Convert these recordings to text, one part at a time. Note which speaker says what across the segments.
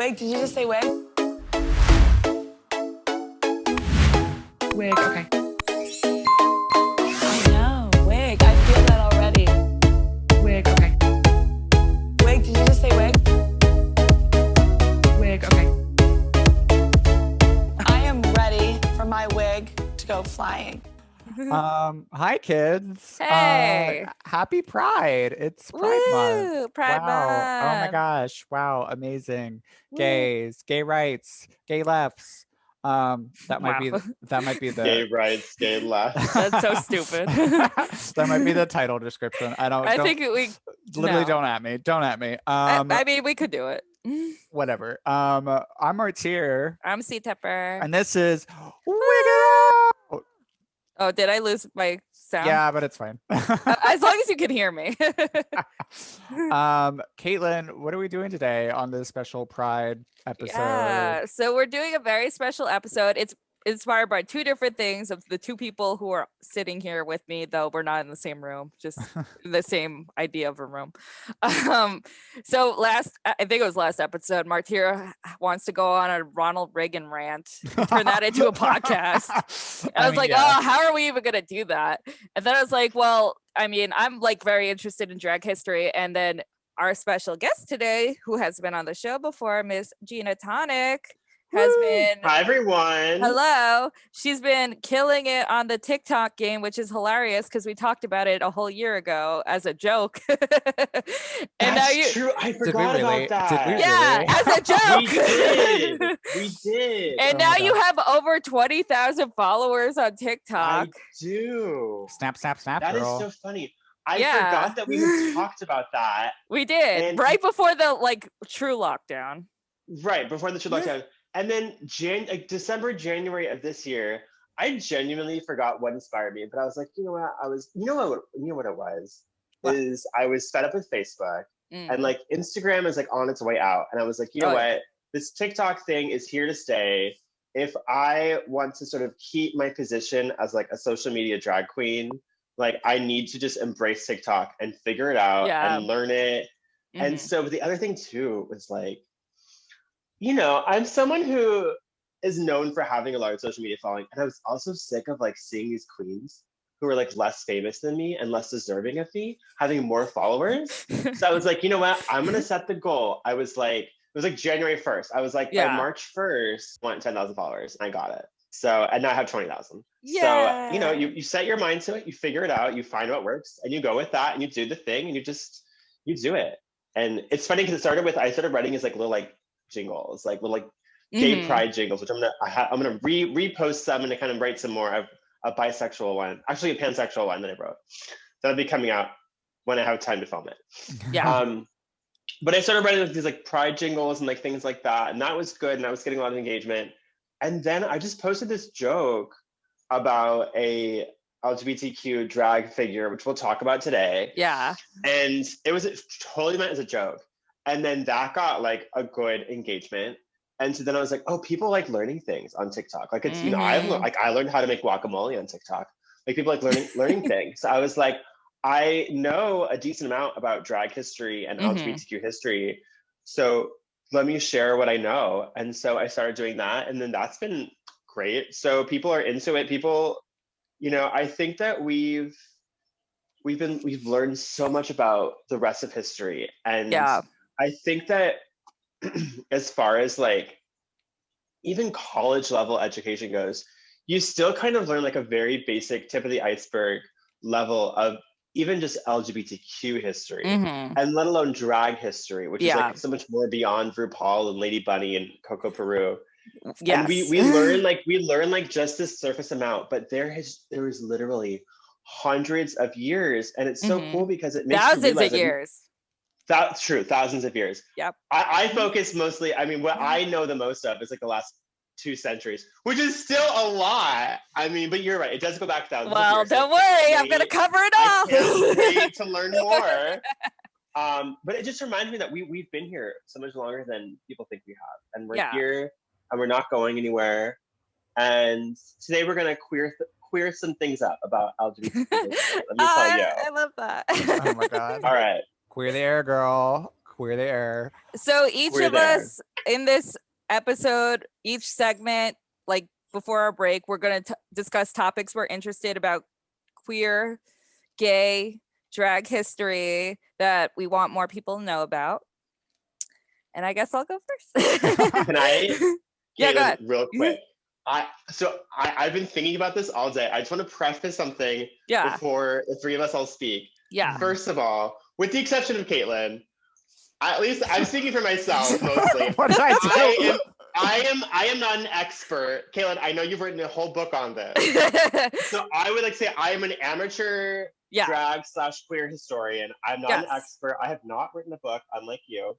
Speaker 1: Wig, did you just say wig?
Speaker 2: Wig, okay.
Speaker 1: I know, wig. I feel that already.
Speaker 2: Wig, okay.
Speaker 1: Wig, did you just say wig?
Speaker 2: Wig, okay.
Speaker 1: I am ready for my wig to go flying.
Speaker 3: Hi kids.
Speaker 4: Hey.
Speaker 3: Happy Pride. It's Pride Month.
Speaker 4: Woo! Pride
Speaker 3: Wow. Oh my
Speaker 4: Month.
Speaker 3: gosh. Wow. Amazing.
Speaker 4: Woo.
Speaker 3: Gays, gay rights, gay lefts. That might be
Speaker 4: Wow.
Speaker 3: the
Speaker 5: Gay rights, gay left.
Speaker 4: That's so stupid.
Speaker 3: that might be the title description.
Speaker 4: I think we
Speaker 3: literally
Speaker 4: no.
Speaker 3: don't at me. Don't at me.
Speaker 4: I mean, we could do it.
Speaker 3: Whatever. I'm Martyr,
Speaker 4: I'm C Tepper.
Speaker 3: and this is Wigging.
Speaker 4: Oh, did I lose my sound?
Speaker 3: Yeah, but it's fine.
Speaker 4: As long as you can hear me.
Speaker 3: Caitlin, what are we doing today on this special Pride episode?
Speaker 4: Yeah. So we're doing a very special episode. It's inspired by two different things of the two people who are sitting here with me, though we're not in the same room, just the same idea of a room. So I think it was last episode, Martyr wants to go on a Ronald Reagan rant, turn that into a podcast. I was like, oh, how are we even going to do that? And then I was like, well, I mean, I'm like very interested in drag history. And then our special guest today, who has been on the show before, Miss Gina Tonic, has been.
Speaker 5: Hi, everyone.
Speaker 4: Hello. She's been killing it on the TikTok game, which is hilarious because we talked about it a whole year ago as a joke. And
Speaker 5: That's true. I forgot about that.
Speaker 3: Did we
Speaker 4: yeah,
Speaker 3: really?
Speaker 4: as a joke.
Speaker 5: We did.
Speaker 4: And
Speaker 3: Oh
Speaker 4: now
Speaker 3: my
Speaker 4: you
Speaker 3: God.
Speaker 4: have over 20,000 followers on TikTok.
Speaker 5: I do.
Speaker 3: Snap, snap, snap,
Speaker 5: That is
Speaker 3: girl.
Speaker 5: so funny. I
Speaker 4: Yeah.
Speaker 5: forgot that we had talked about that.
Speaker 4: We did
Speaker 5: And-
Speaker 4: right before the true lockdown.
Speaker 5: Right, before the true lockdown. And then December, January of this year, I genuinely forgot what inspired me. But I was like, you know what? You know what it was?
Speaker 4: What?
Speaker 5: Is I was fed up with Facebook.
Speaker 4: Mm.
Speaker 5: And Instagram is on its way out. And I was like, you know
Speaker 4: Oh,
Speaker 5: what?
Speaker 4: yeah.
Speaker 5: This TikTok thing is here to stay. If I want to sort of keep my position as a social media drag queen, I need to just embrace TikTok and figure it out and learn it. And so the other thing too was I'm someone who is known for having a large social media following. And I was also sick of seeing these queens who were less famous than me and less deserving of me having more followers. So I was like, you know what? I'm going to set the goal. I was it was January 1st. I was by March 1st, I want 10,000 followers. And I got it. So, and now I have 20,000.
Speaker 4: Yeah.
Speaker 5: So, you set your mind to it, you figure it out, you find what works, and you go with that, and you do the thing, and you do it. And it's funny because I started writing as little jingles, little gay pride jingles, which I'm gonna repost some and kind of write some more of a bisexual one, actually a pansexual one that I wrote. That'll be coming out when I have time to film it.
Speaker 4: Yeah.
Speaker 5: But I started writing these pride jingles and things like that, and that was good, and I was getting a lot of engagement. And then I just posted this joke about a LGBTQ drag figure, which we'll talk about today.
Speaker 4: Yeah.
Speaker 5: And it was totally meant as a joke. And then that got a good engagement. And so then I was like, oh, people like learning things on TikTok. It's, I learned how to make guacamole on TikTok. People learning things. So I was like, I know a decent amount about drag history and LGBTQ history. So let me share what I know. And so I started doing that. And then that's been great. So people are into it. People, I think that we've learned so much about the rest of history. And I think that as far as even college level education goes, you still kind of learn a very basic tip of the iceberg level of even just LGBTQ history, and let alone drag history, which is so much more beyond RuPaul and Lady Bunny and Coco Peru.
Speaker 4: Yes.
Speaker 5: And we learn just this surface amount, but there is literally hundreds of years, and it's so cool because it makes
Speaker 4: thousands of years.
Speaker 5: That's true, thousands of years.
Speaker 4: Yep.
Speaker 5: I focus mostly. I mean, what I know the most of is the last 2 centuries, which is still a lot. I mean, but you're right. It does go back thousands of years.
Speaker 4: Well, don't worry. I'm going to cover it all.
Speaker 5: I can't wait to learn more. But it just reminds me that we've been here so much longer than people think we have. And we're here, and we're not going anywhere. And today we're going to queer some things up about LGBT. Let me tell you.
Speaker 4: I love that.
Speaker 3: Oh my God.
Speaker 5: All right.
Speaker 3: Queer the air, girl. Queer there.
Speaker 4: So each
Speaker 5: We're
Speaker 4: of
Speaker 5: there.
Speaker 4: us in this episode, each segment, like before our break, we're going to discuss topics we're interested about queer, gay, drag history that we want more people to know about. And I guess I'll go first.
Speaker 5: Can I?
Speaker 4: Yeah, go
Speaker 5: Caitlin,
Speaker 4: ahead.
Speaker 5: real quick. I've been thinking about this all day. I just want to preface something
Speaker 4: Yeah.
Speaker 5: before the three of us all speak.
Speaker 4: Yeah.
Speaker 5: First of all, with the exception of Caitlin, at least I'm speaking for myself mostly.
Speaker 3: What did I do?
Speaker 5: I am not an expert. Caitlin, I know you've written a whole book on this. So I would like to say I am an amateur
Speaker 4: Yeah.
Speaker 5: drag / queer historian. I'm not an expert. I have not written a book, unlike you.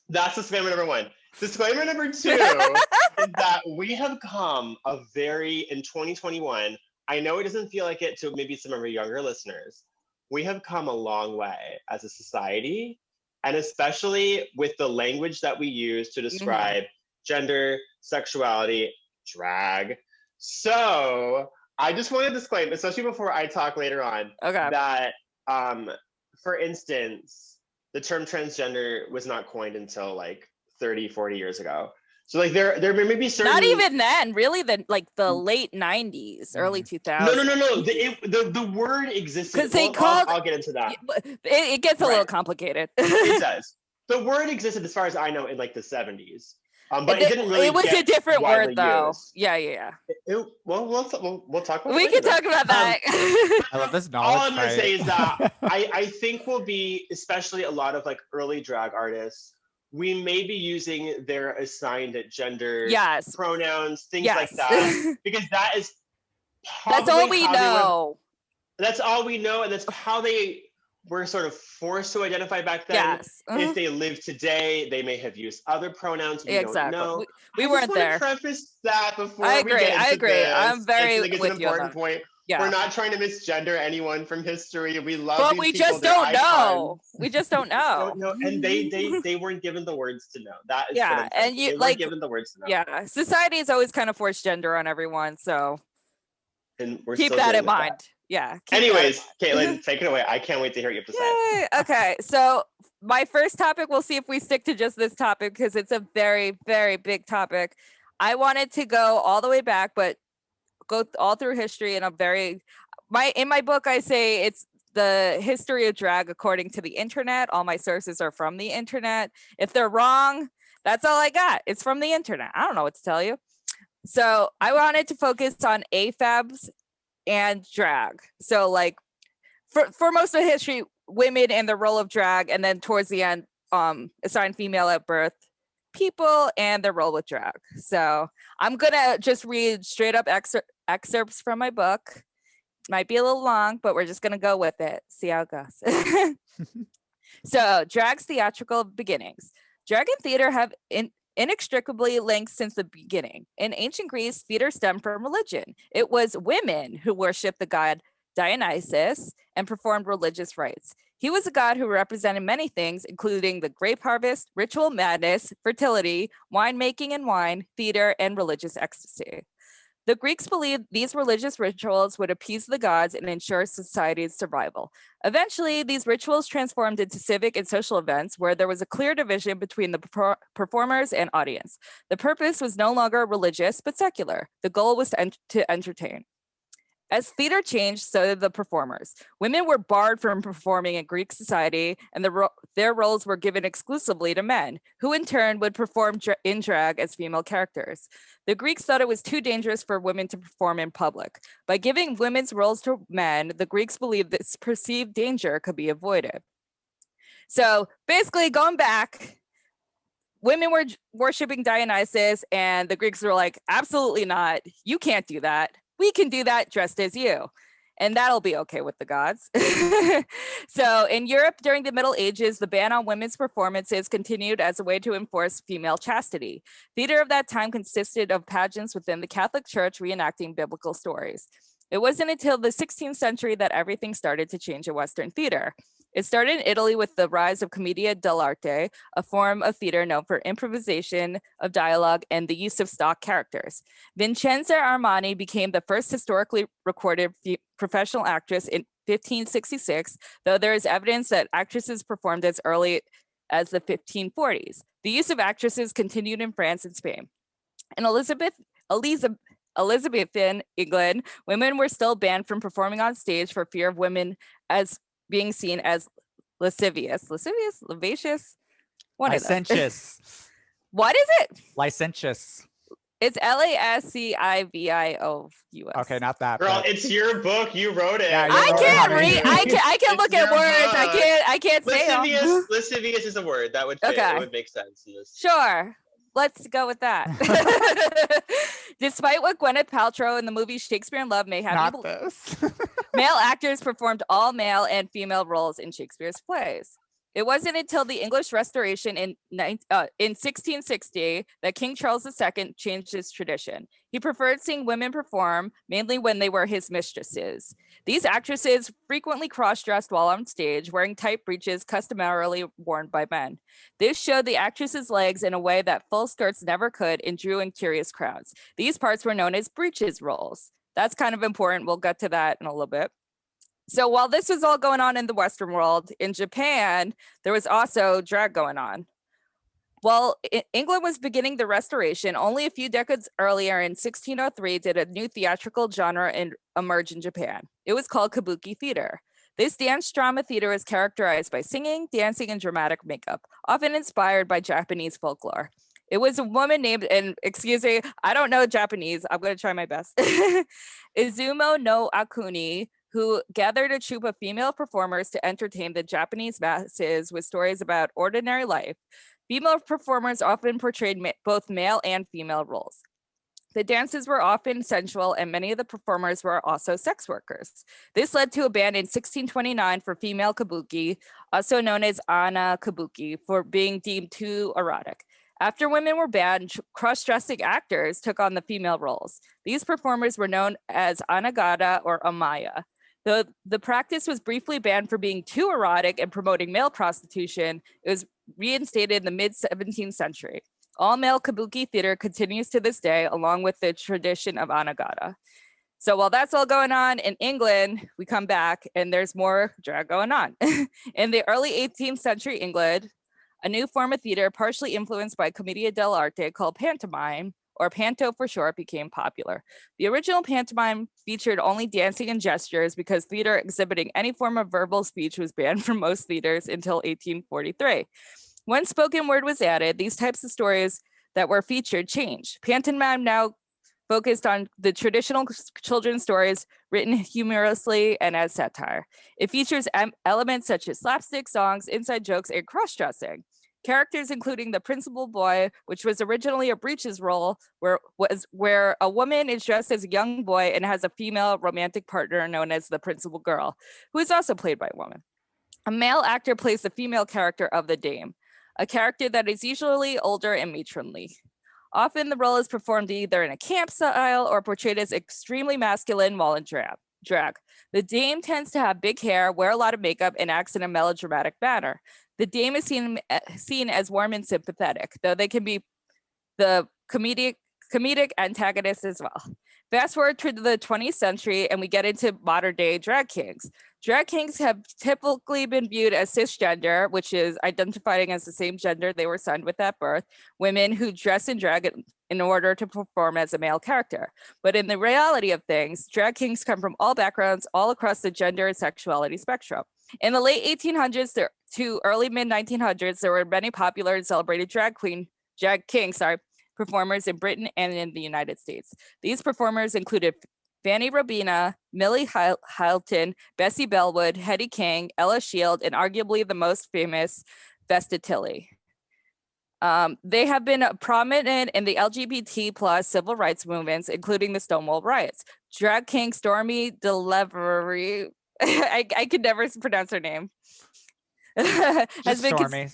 Speaker 5: That's disclaimer number one. Disclaimer number two is that we have come in 2021, I know it doesn't feel like it to maybe some of our younger listeners. We have come a long way as a society, and especially with the language that we use to describe gender, sexuality, drag. So I just want to disclaim, especially before I talk later on, that for instance, the term transgender was not coined until like 30, 40 years ago. So like there may be certain...
Speaker 4: Not even then, really, the late 90s, early 2000s.
Speaker 5: No. The word existed.
Speaker 4: Because they
Speaker 5: I'll get into that.
Speaker 4: It gets a little complicated.
Speaker 5: It does. The word existed, as far as I know, in like the 70s. But it didn't really.
Speaker 4: It was a different word, though.
Speaker 5: Used.
Speaker 4: Yeah.
Speaker 5: We'll talk about.
Speaker 4: We can talk about that.
Speaker 3: I love this knowledge.
Speaker 5: All I'm gonna say is that I think we'll be, especially a lot of like early drag artists, we may be using their assigned gender, pronouns, things like that, because that is.
Speaker 4: That's all we know.
Speaker 5: That's all we know, and that's how they were sort of forced to identify back then.
Speaker 4: Yes.
Speaker 5: If they live today, they may have used other pronouns. We don't know.
Speaker 4: We weren't there.
Speaker 5: I preface that before
Speaker 4: I
Speaker 5: we get into
Speaker 4: I agree.
Speaker 5: This.
Speaker 4: I'm very
Speaker 5: with you. It's an important point.
Speaker 4: Yeah.
Speaker 5: We're not trying to misgender anyone from history. We love
Speaker 4: but
Speaker 5: these
Speaker 4: we
Speaker 5: people.
Speaker 4: Just don't know. We just don't know.
Speaker 5: And they weren't given the words to know. That is
Speaker 4: and you
Speaker 5: they
Speaker 4: like
Speaker 5: given the words to know.
Speaker 4: Yeah. Society has always kind of forced gender on everyone. So
Speaker 5: and we're
Speaker 4: keep
Speaker 5: still
Speaker 4: that in
Speaker 5: dealing with
Speaker 4: mind.
Speaker 5: that.
Speaker 4: Yeah.
Speaker 5: Anyways, Caitlin, take it away. I can't wait to hear what you have to say.
Speaker 4: Yay. Okay. So my first topic, we'll see if we stick to just this topic because it's a very, very big topic. I wanted to go all the way back, but go all through history in my book, I say it's the history of drag according to the internet. All my sources are from the internet. If they're wrong, that's all I got. It's from the internet. I don't know what to tell you. So I wanted to focus on AFABs and drag. So like for most of history, women and the role of drag, and then towards the end, assigned female at birth people and their role with drag. So I'm gonna just read straight up excerpts from my book. Might be a little long, but we're just gonna go with it. See how it goes. So drag's theatrical beginnings. Drag and theater have inextricably linked since the beginning. In ancient Greece, theater stemmed from religion. It was women who worshipped the god Dionysus and performed religious rites. He was a god who represented many things, including the grape harvest, ritual madness, fertility, winemaking and wine, theater, and religious ecstasy. The Greeks believed these religious rituals would appease the gods and ensure society's survival. Eventually, these rituals transformed into civic and social events where there was a clear division between the performers and audience. The purpose was no longer religious, but secular. The goal was to entertain. As theater changed, so did the performers. Women were barred from performing in Greek society, and their roles were given exclusively to men, who in turn would perform in drag as female characters. The Greeks thought it was too dangerous for women to perform in public. By giving women's roles to men, the Greeks believed this perceived danger could be avoided. So basically, going back, women were worshiping Dionysus, and the Greeks were like, absolutely not. You can't do that. We can do that dressed as you. And that'll be okay with the gods. So in Europe during the Middle Ages, the ban on women's performances continued as a way to enforce female chastity. Theater of that time consisted of pageants within the Catholic Church reenacting biblical stories. It wasn't until the 16th century that everything started to change in Western theater. It started in Italy with the rise of commedia dell'arte, a form of theater known for improvisation of dialogue and the use of stock characters. Vincenza Armani became the first historically recorded professional actress in 1566, though there is evidence that actresses performed as early as the 1540s. The use of actresses continued in France and Spain. In Elizabethan England, women were still banned from performing on stage for fear of women as being seen as lascivious. Lavacious? One of those.
Speaker 3: Licentious.
Speaker 4: What is it?
Speaker 3: Licentious.
Speaker 4: It's Lascivious.
Speaker 3: Okay, not that.
Speaker 5: Girl,
Speaker 3: but-
Speaker 5: it's your book. You wrote it.
Speaker 3: Yeah, you
Speaker 4: I
Speaker 3: wrote it,
Speaker 4: can't
Speaker 3: honey.
Speaker 4: read. I can look
Speaker 5: It's
Speaker 4: at
Speaker 5: your
Speaker 4: words.
Speaker 5: book.
Speaker 4: I can't say them.
Speaker 5: Lascivious is a word that would fit.
Speaker 4: Okay.
Speaker 5: It would make sense in this.
Speaker 4: Sure. Let's go with that. Despite what Gwyneth Paltrow in the movie Shakespeare in Love may have
Speaker 3: not
Speaker 4: you
Speaker 3: this.
Speaker 4: male actors performed all male and female roles in Shakespeare's plays. It wasn't until the English Restoration in 1660 that King Charles II changed his tradition. He preferred seeing women perform, mainly when they were his mistresses. These actresses frequently cross-dressed while on stage, wearing tight breeches customarily worn by men. This showed the actress's legs in a way that full skirts never could and drew in curious crowds. These parts were known as breeches roles. That's kind of important. We'll get to that in a little bit. So while this was all going on in the Western world, in Japan, there was also drag going on. While England was beginning the Restoration, only a few decades earlier in 1603 did a new theatrical genre emerge in Japan. It was called kabuki theater. This dance drama theater is characterized by singing, dancing, and dramatic makeup, often inspired by Japanese folklore. It was a woman named, and excuse me, I don't know Japanese. I'm going to try my best. Izumo no Akuni, who gathered a troupe of female performers to entertain the Japanese masses with stories about ordinary life. Female performers often portrayed both male and female roles. The dances were often sensual, and many of the performers were also sex workers. This led to a ban in 1629 for female kabuki, also known as ana kabuki, for being deemed too erotic. After women were banned, cross-dressing actors took on the female roles. These performers were known as anagata or amaya. Though the practice was briefly banned for being too erotic and promoting male prostitution, it was reinstated in the mid-17th century. All-male kabuki theater continues to this day, along with the tradition of anagata. So while that's all going on in England, we come back and there's more drag going on. In the early 18th century England, a new form of theater, partially influenced by commedia dell'arte called pantomime, or panto for short, became popular. The original pantomime featured only dancing and gestures because theater exhibiting any form of verbal speech was banned from most theaters until 1843. When spoken word was added, these types of stories that were featured changed. Pantomime now focused on the traditional children's stories written humorously and as satire. It features elements such as slapstick songs, inside jokes, and cross-dressing. Characters including the principal boy, which was originally a breeches role, where a woman is dressed as a young boy and has a female romantic partner known as the principal girl, who is also played by a woman. A male actor plays the female character of the dame, a character that is usually older and matronly. Often the role is performed either in a camp style or portrayed as extremely masculine while in drag. The dame tends to have big hair, wear a lot of makeup, and acts in a melodramatic manner. The dame is seen as warm and sympathetic, though they can be the comedic antagonist as well. Fast forward to the 20th century and we get into modern day drag kings. Drag kings have typically been viewed as cisgender, which is identifying as the same gender they were assigned with at birth, women who dress in drag in order to perform as a male character. But in the reality of things, drag kings come from all backgrounds, all across the gender and sexuality spectrum. In the late 1800s to early mid-1900s, there were many popular and celebrated drag kings performers in Britain and in the United States. These performers included Fanny Robina, Millie Hylton, Bessie Bellwood, Hetty King, Ella Shield, and arguably the most famous, Vesta Tilley. They have been prominent in the LGBT plus civil rights movements, including the Stonewall riots. Drag king Stormy Delivery, I could never pronounce her name. has been
Speaker 3: Stormy.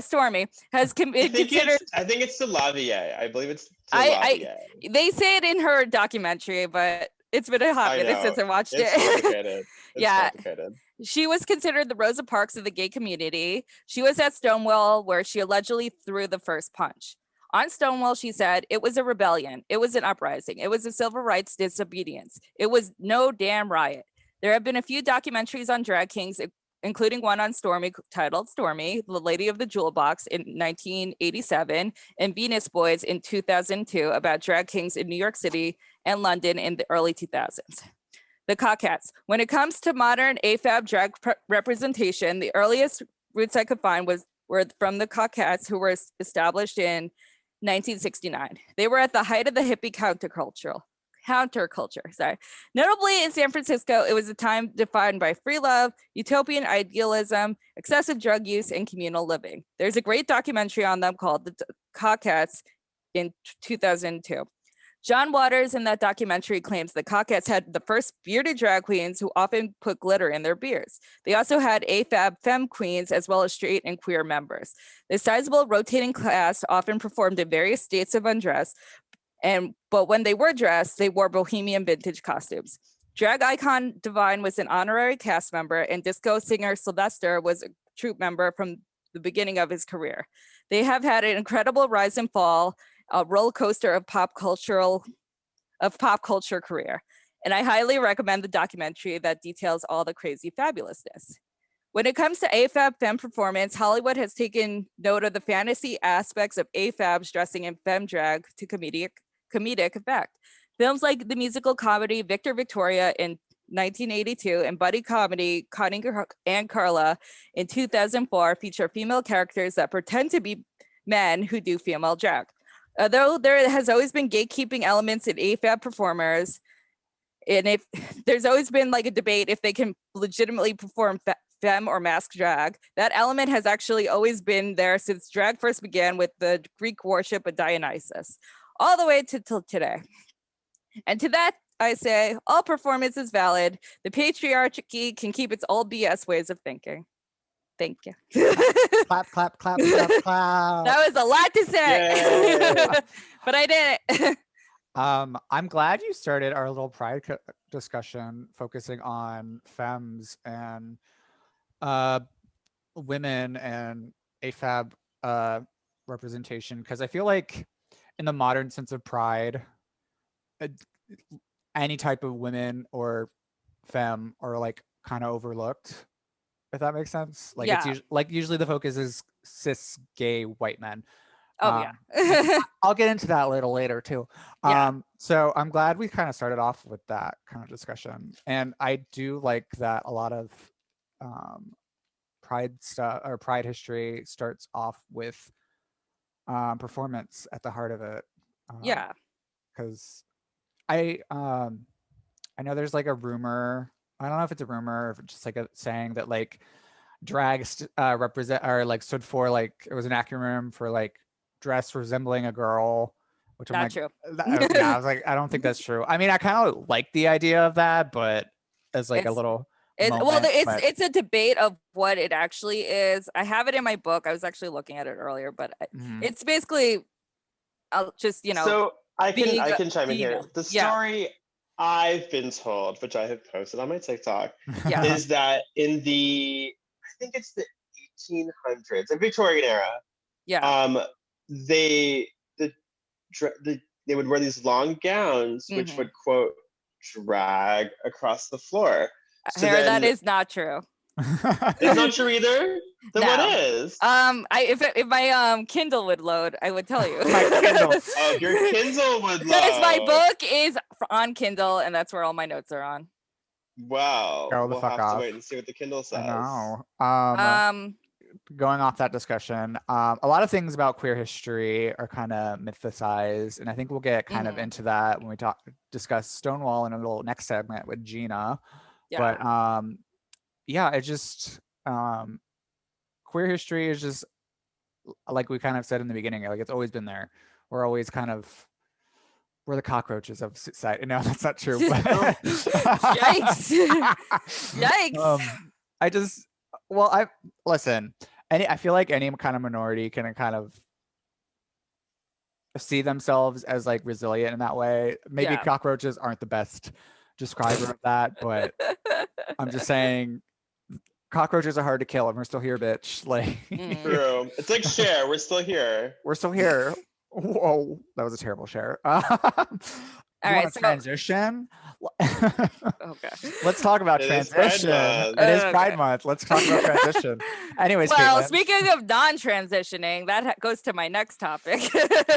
Speaker 4: Stormy has considered.
Speaker 5: I think it's Delavier. I believe it's
Speaker 4: Delavier. They say it in her documentary, but it's been a hot minute since I watched it.
Speaker 5: Complicated. Complicated.
Speaker 4: She was considered the Rosa Parks of the gay community. She was at Stonewall, where she allegedly threw the first punch. On Stonewall, she said, "It was a rebellion. It was an uprising. It was a civil rights disobedience. It was no damn riot." There have been a few documentaries on drag kings, including one on Stormy titled Stormy, The Lady of the Jewel Box in 1987, and Venus Boys in 2002 about drag kings in New York City and London in the early 2000s. The Caucats. When it comes to modern AFAB drag representation, the earliest roots I could find were from the Caucats, who were established in 1969. They were at the height of the hippie counterculture. Sorry. Notably in San Francisco, it was a time defined by free love, utopian idealism, excessive drug use, and communal living. There's a great documentary on them called The Caucats in 2002. John Waters in that documentary claims the Caucats had the first bearded drag queens who often put glitter in their beards. They also had AFAB femme queens as well as straight and queer members. The sizable rotating cast often performed in various states of undress, but when they were dressed, they wore bohemian vintage costumes. Drag icon Divine was an honorary cast member, and disco singer Sylvester was a troupe member from the beginning of his career. They have had an incredible rise and fall, a roller coaster of pop culture career. And I highly recommend the documentary that details all the crazy fabulousness. When it comes to AFAB femme performance, Hollywood has taken note of the fantasy aspects of AFABs dressing in femme drag to comedic effect. Films like the musical comedy Victor Victoria in 1982 and buddy comedy Connie and Carla in 2004 feature female characters that pretend to be men who do female drag. Although there has always been gatekeeping elements in AFAB performers, and if there's always been like a debate if they can legitimately perform femme or mask drag, that element has actually always been there since drag first began with the Greek worship of Dionysus, all the way to till today. And to that, I say, all performance is valid. The patriarchy can keep its old BS ways of thinking. Thank you.
Speaker 3: Clap, clap, clap, clap, clap.
Speaker 4: That was a lot to say, but I did it.
Speaker 3: I'm glad you started our little pride discussion focusing on femmes and women and AFAB representation, because I feel like in the modern sense of pride, any type of women or femme are like kind of overlooked, if that makes sense. Like
Speaker 4: Yeah.
Speaker 3: it's usually the focus is cis gay white men.
Speaker 4: Oh yeah.
Speaker 3: I'll get into that a little later too.
Speaker 4: Yeah.
Speaker 3: So I'm glad we kind of started off with that kind of discussion, and I do like that a lot of pride stuff or pride history starts off with performance at the heart of it.
Speaker 4: Yeah.
Speaker 3: Because I know there's like a rumor. I don't know if it's a rumor or if it's just like a saying that like drag represent or like stood for like it was an acronym for like dress resembling a girl, which I'm
Speaker 4: Not
Speaker 3: like,
Speaker 4: true.
Speaker 3: Yeah, I was like, I don't think that's true. I mean, I kind of like the idea of that, but as like a little.
Speaker 4: It's a debate of what it actually is. I have it in my book. I was actually looking at it earlier, but it's basically, I'll just
Speaker 5: So I can chime in here.
Speaker 4: female.
Speaker 5: The story I've been told, which I have posted on my TikTok,
Speaker 4: Yeah.
Speaker 5: is that in I think it's the 1800s, the Victorian era.
Speaker 4: Yeah.
Speaker 5: They would wear these long gowns, which would quote drag across the floor. So
Speaker 4: that is not true.
Speaker 5: It's not true either. Then what is?
Speaker 4: If my Kindle would load, I would tell you.
Speaker 3: My Kindle.
Speaker 5: Oh, your Kindle would load.
Speaker 4: Because my book is on Kindle, and that's where all my notes are on.
Speaker 5: Wow.
Speaker 3: Go the
Speaker 5: we'll
Speaker 3: fuck
Speaker 5: have
Speaker 3: off.
Speaker 5: to wait and see what the Kindle says.
Speaker 3: I know. Going off that discussion, a lot of things about queer history are kind of mythicized, and I think we'll get kind of into that when we discuss Stonewall in a little next segment with Gina.
Speaker 4: Yeah.
Speaker 3: But yeah, it just queer history is just like we kind of said in the beginning, like it's always been there. We're always kind of we're the cockroaches of society. No, that's not true. But
Speaker 4: Yikes! Yikes!
Speaker 3: I feel like any kind of minority can kind of see themselves as like resilient in that way. Maybe cockroaches aren't the best describer of that, but I'm just saying cockroaches are hard to kill and we're still here, bitch. Like
Speaker 5: true. It's like Cher, we're still here.
Speaker 3: We're still here. Whoa, that was a terrible share.
Speaker 4: All right,
Speaker 3: transition.
Speaker 4: Okay.
Speaker 3: let's talk about
Speaker 5: It is Pride
Speaker 3: transition.
Speaker 5: Month.
Speaker 3: It is
Speaker 4: Okay.
Speaker 3: Pride Month. Let's talk about transition. Anyways,
Speaker 4: Well,
Speaker 3: Caitlin.
Speaker 4: speaking of non-transitioning, that goes to my next topic.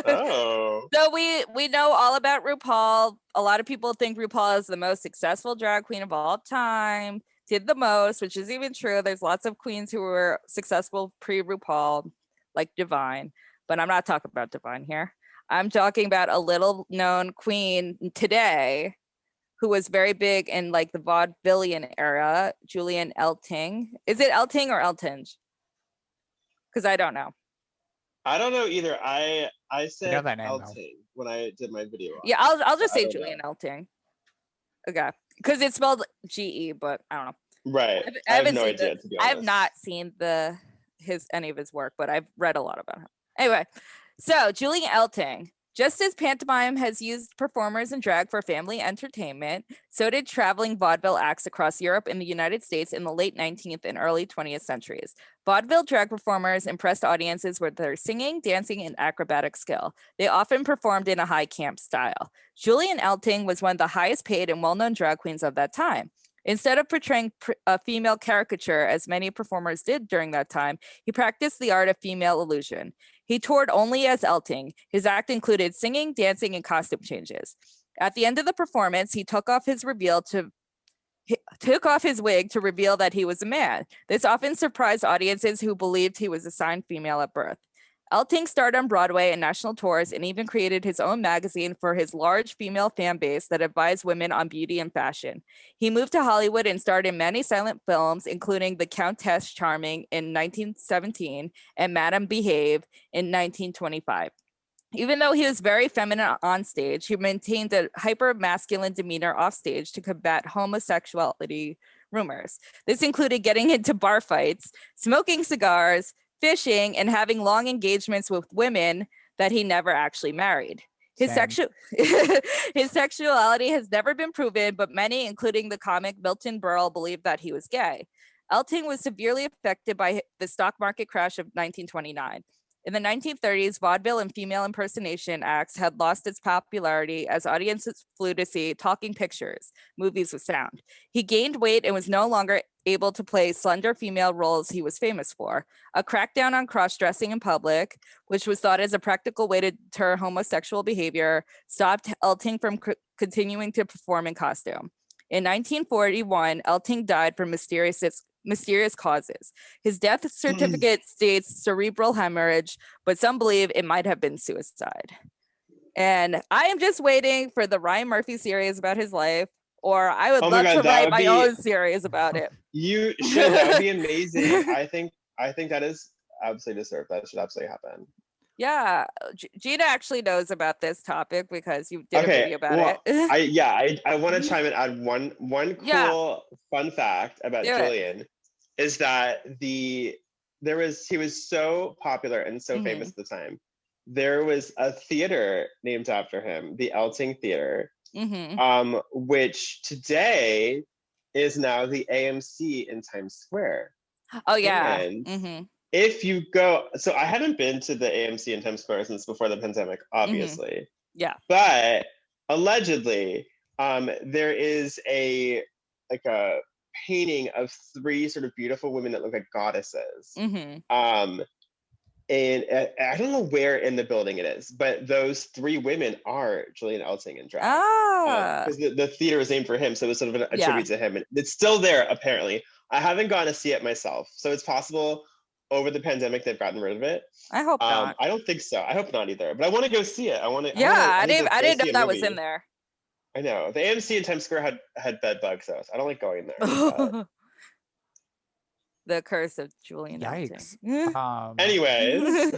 Speaker 5: Oh.
Speaker 4: So we know all about RuPaul. A lot of people think RuPaul is the most successful drag queen of all time, did the most, which is even true. There's lots of queens who were successful pre-RuPaul, like Divine, but I'm not talking about Divine here. I'm talking about a little known queen today who was very big in like the vaudevillian era, Julian Elting. Is it Elting or Eltinge? Because I don't know.
Speaker 5: I don't know either. I said
Speaker 3: that name, though.
Speaker 5: Elting when I did my video.
Speaker 4: Yeah, I'll just
Speaker 5: I
Speaker 4: say
Speaker 5: don't
Speaker 4: Julian
Speaker 5: know.
Speaker 4: Elting. Okay, because it's spelled GE, but I don't know.
Speaker 5: Right.
Speaker 4: I
Speaker 5: I have
Speaker 4: haven't
Speaker 5: no
Speaker 4: seen
Speaker 5: idea, to be honest.
Speaker 4: I have not seen any of his work, but I've read a lot about him. Anyway, so Julian Elting. Just as pantomime has used performers in drag for family entertainment, so did traveling vaudeville acts across Europe and the United States in the late 19th and early 20th centuries. Vaudeville drag performers impressed audiences with their singing, dancing, and acrobatic skill. They often performed in a high camp style. Julian Elting was one of the highest paid and well-known drag queens of that time. Instead of portraying a female caricature, as many performers did during that time, he practiced the art of female illusion. He toured only as Elting. His act included singing, dancing, and costume changes. At the end of the performance, he took off his wig to reveal that he was a man. This often surprised audiences who believed he was assigned female at birth. Elting starred on Broadway and national tours and even created his own magazine for his large female fan base that advised women on beauty and fashion. He moved to Hollywood and starred in many silent films, including The Countess Charming in 1917 and Madame Behave in 1925. Even though he was very feminine on stage, he maintained a hyper-masculine demeanor off stage to combat homosexuality rumors. This included getting into bar fights, smoking cigars, fishing, and having long engagements with women that he never actually married. His sexuality has never been proven, but many, including the comic Milton Berle, believe that he was gay. Elting was severely affected by the stock market crash of 1929. In the 1930s, vaudeville and female impersonation acts had lost its popularity as audiences flew to see talking pictures, movies with sound. He gained weight and was no longer able to play slender female roles he was famous for. A crackdown on cross-dressing in public, which was thought as a practical way to deter homosexual behavior, stopped Elting from continuing to perform in costume. In 1941, Elting died from mysterious causes. His death certificate states cerebral hemorrhage, but some believe it might have been suicide. And I am just waiting for the Ryan Murphy series about his life, or I would love to write my own series about it.
Speaker 5: You should. That would be amazing. I think that is absolutely deserved. That should absolutely happen.
Speaker 4: Yeah, Gina actually knows about this topic because you did a video about it.
Speaker 5: I want to chime in. Add one cool fun fact about Julian is that he was so popular and so famous at the time. There was a theater named after him, the Elting Theater, which today is now the AMC in Times Square.
Speaker 4: Oh yeah.
Speaker 5: And if you go, so I haven't been to the AMC in Times Square since before the pandemic, obviously.
Speaker 4: Yeah.
Speaker 5: But allegedly, there is a painting of three sort of beautiful women that look like goddesses. And I don't know where in the building it is, but those three women are Julian Elting and drag. Because the theater is named for him, so it was sort of a tribute to him. And it's still there, apparently. I haven't gone to see it myself, so it's possible over the pandemic they've gotten rid of it.
Speaker 4: I hope not.
Speaker 5: I don't think so. I hope not either. But I want to go see it.
Speaker 4: I didn't know that was in there.
Speaker 5: I know. The AMC in Times Square had bed bugs though, so I don't like going there.
Speaker 4: The curse of Julian
Speaker 3: Yikes.
Speaker 5: Anyways.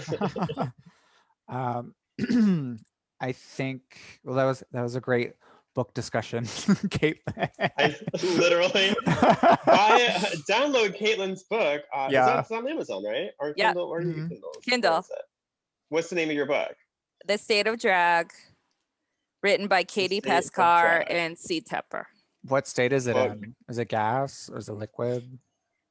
Speaker 3: I think that was a great book discussion, Kate.
Speaker 5: Literally download Caitlin's book. It's on Amazon, right? Or Kindle or
Speaker 4: Kindle.
Speaker 5: What's the name of your book?
Speaker 4: The State of Drag, written by Katie Pescar and C. Tepper.
Speaker 3: What state is it in? Is it gas or is it liquid?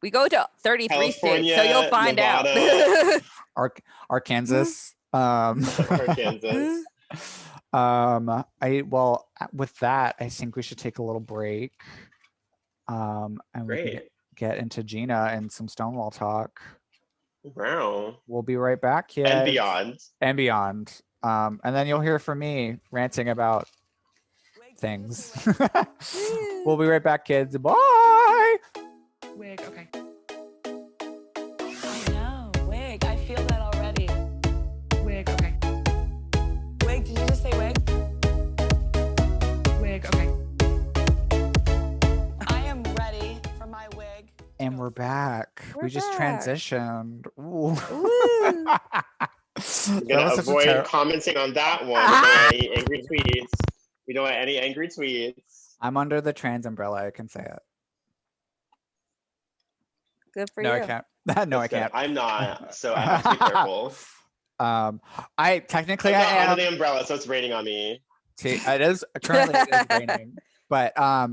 Speaker 4: We go to 33
Speaker 5: California,
Speaker 4: states, so you'll find
Speaker 5: Nevada,
Speaker 4: out.
Speaker 3: Arkansas.
Speaker 5: Arkansas.
Speaker 3: With that, I think we should take a little break. And we can
Speaker 5: Great.
Speaker 3: get into Gina and some Stonewall talk.
Speaker 5: Wow.
Speaker 3: We'll be right back, kids.
Speaker 5: And beyond.
Speaker 3: And beyond. And then you'll hear from me ranting about things. We'll be right back, kids. Bye.
Speaker 2: Wig, okay.
Speaker 1: I know, wig. I feel that already.
Speaker 2: Wig, okay.
Speaker 1: Wig, did you just say wig?
Speaker 2: Wig, okay.
Speaker 1: I am ready for my wig.
Speaker 3: And we're back. We just
Speaker 4: back.
Speaker 3: transitioned. Ooh.
Speaker 5: I'm gonna avoid commenting on that one. We don't want any angry tweets. We don't want any angry tweets.
Speaker 3: I'm under the trans umbrella. I can say it.
Speaker 4: Good for
Speaker 3: No,
Speaker 4: you.
Speaker 3: I can't. No, I can't.
Speaker 5: I'm not, so I have to be careful.
Speaker 3: I technically
Speaker 5: I'm
Speaker 3: I
Speaker 5: not
Speaker 3: am.
Speaker 5: under the umbrella, so it's raining on me.
Speaker 3: See, it is currently it is raining, but I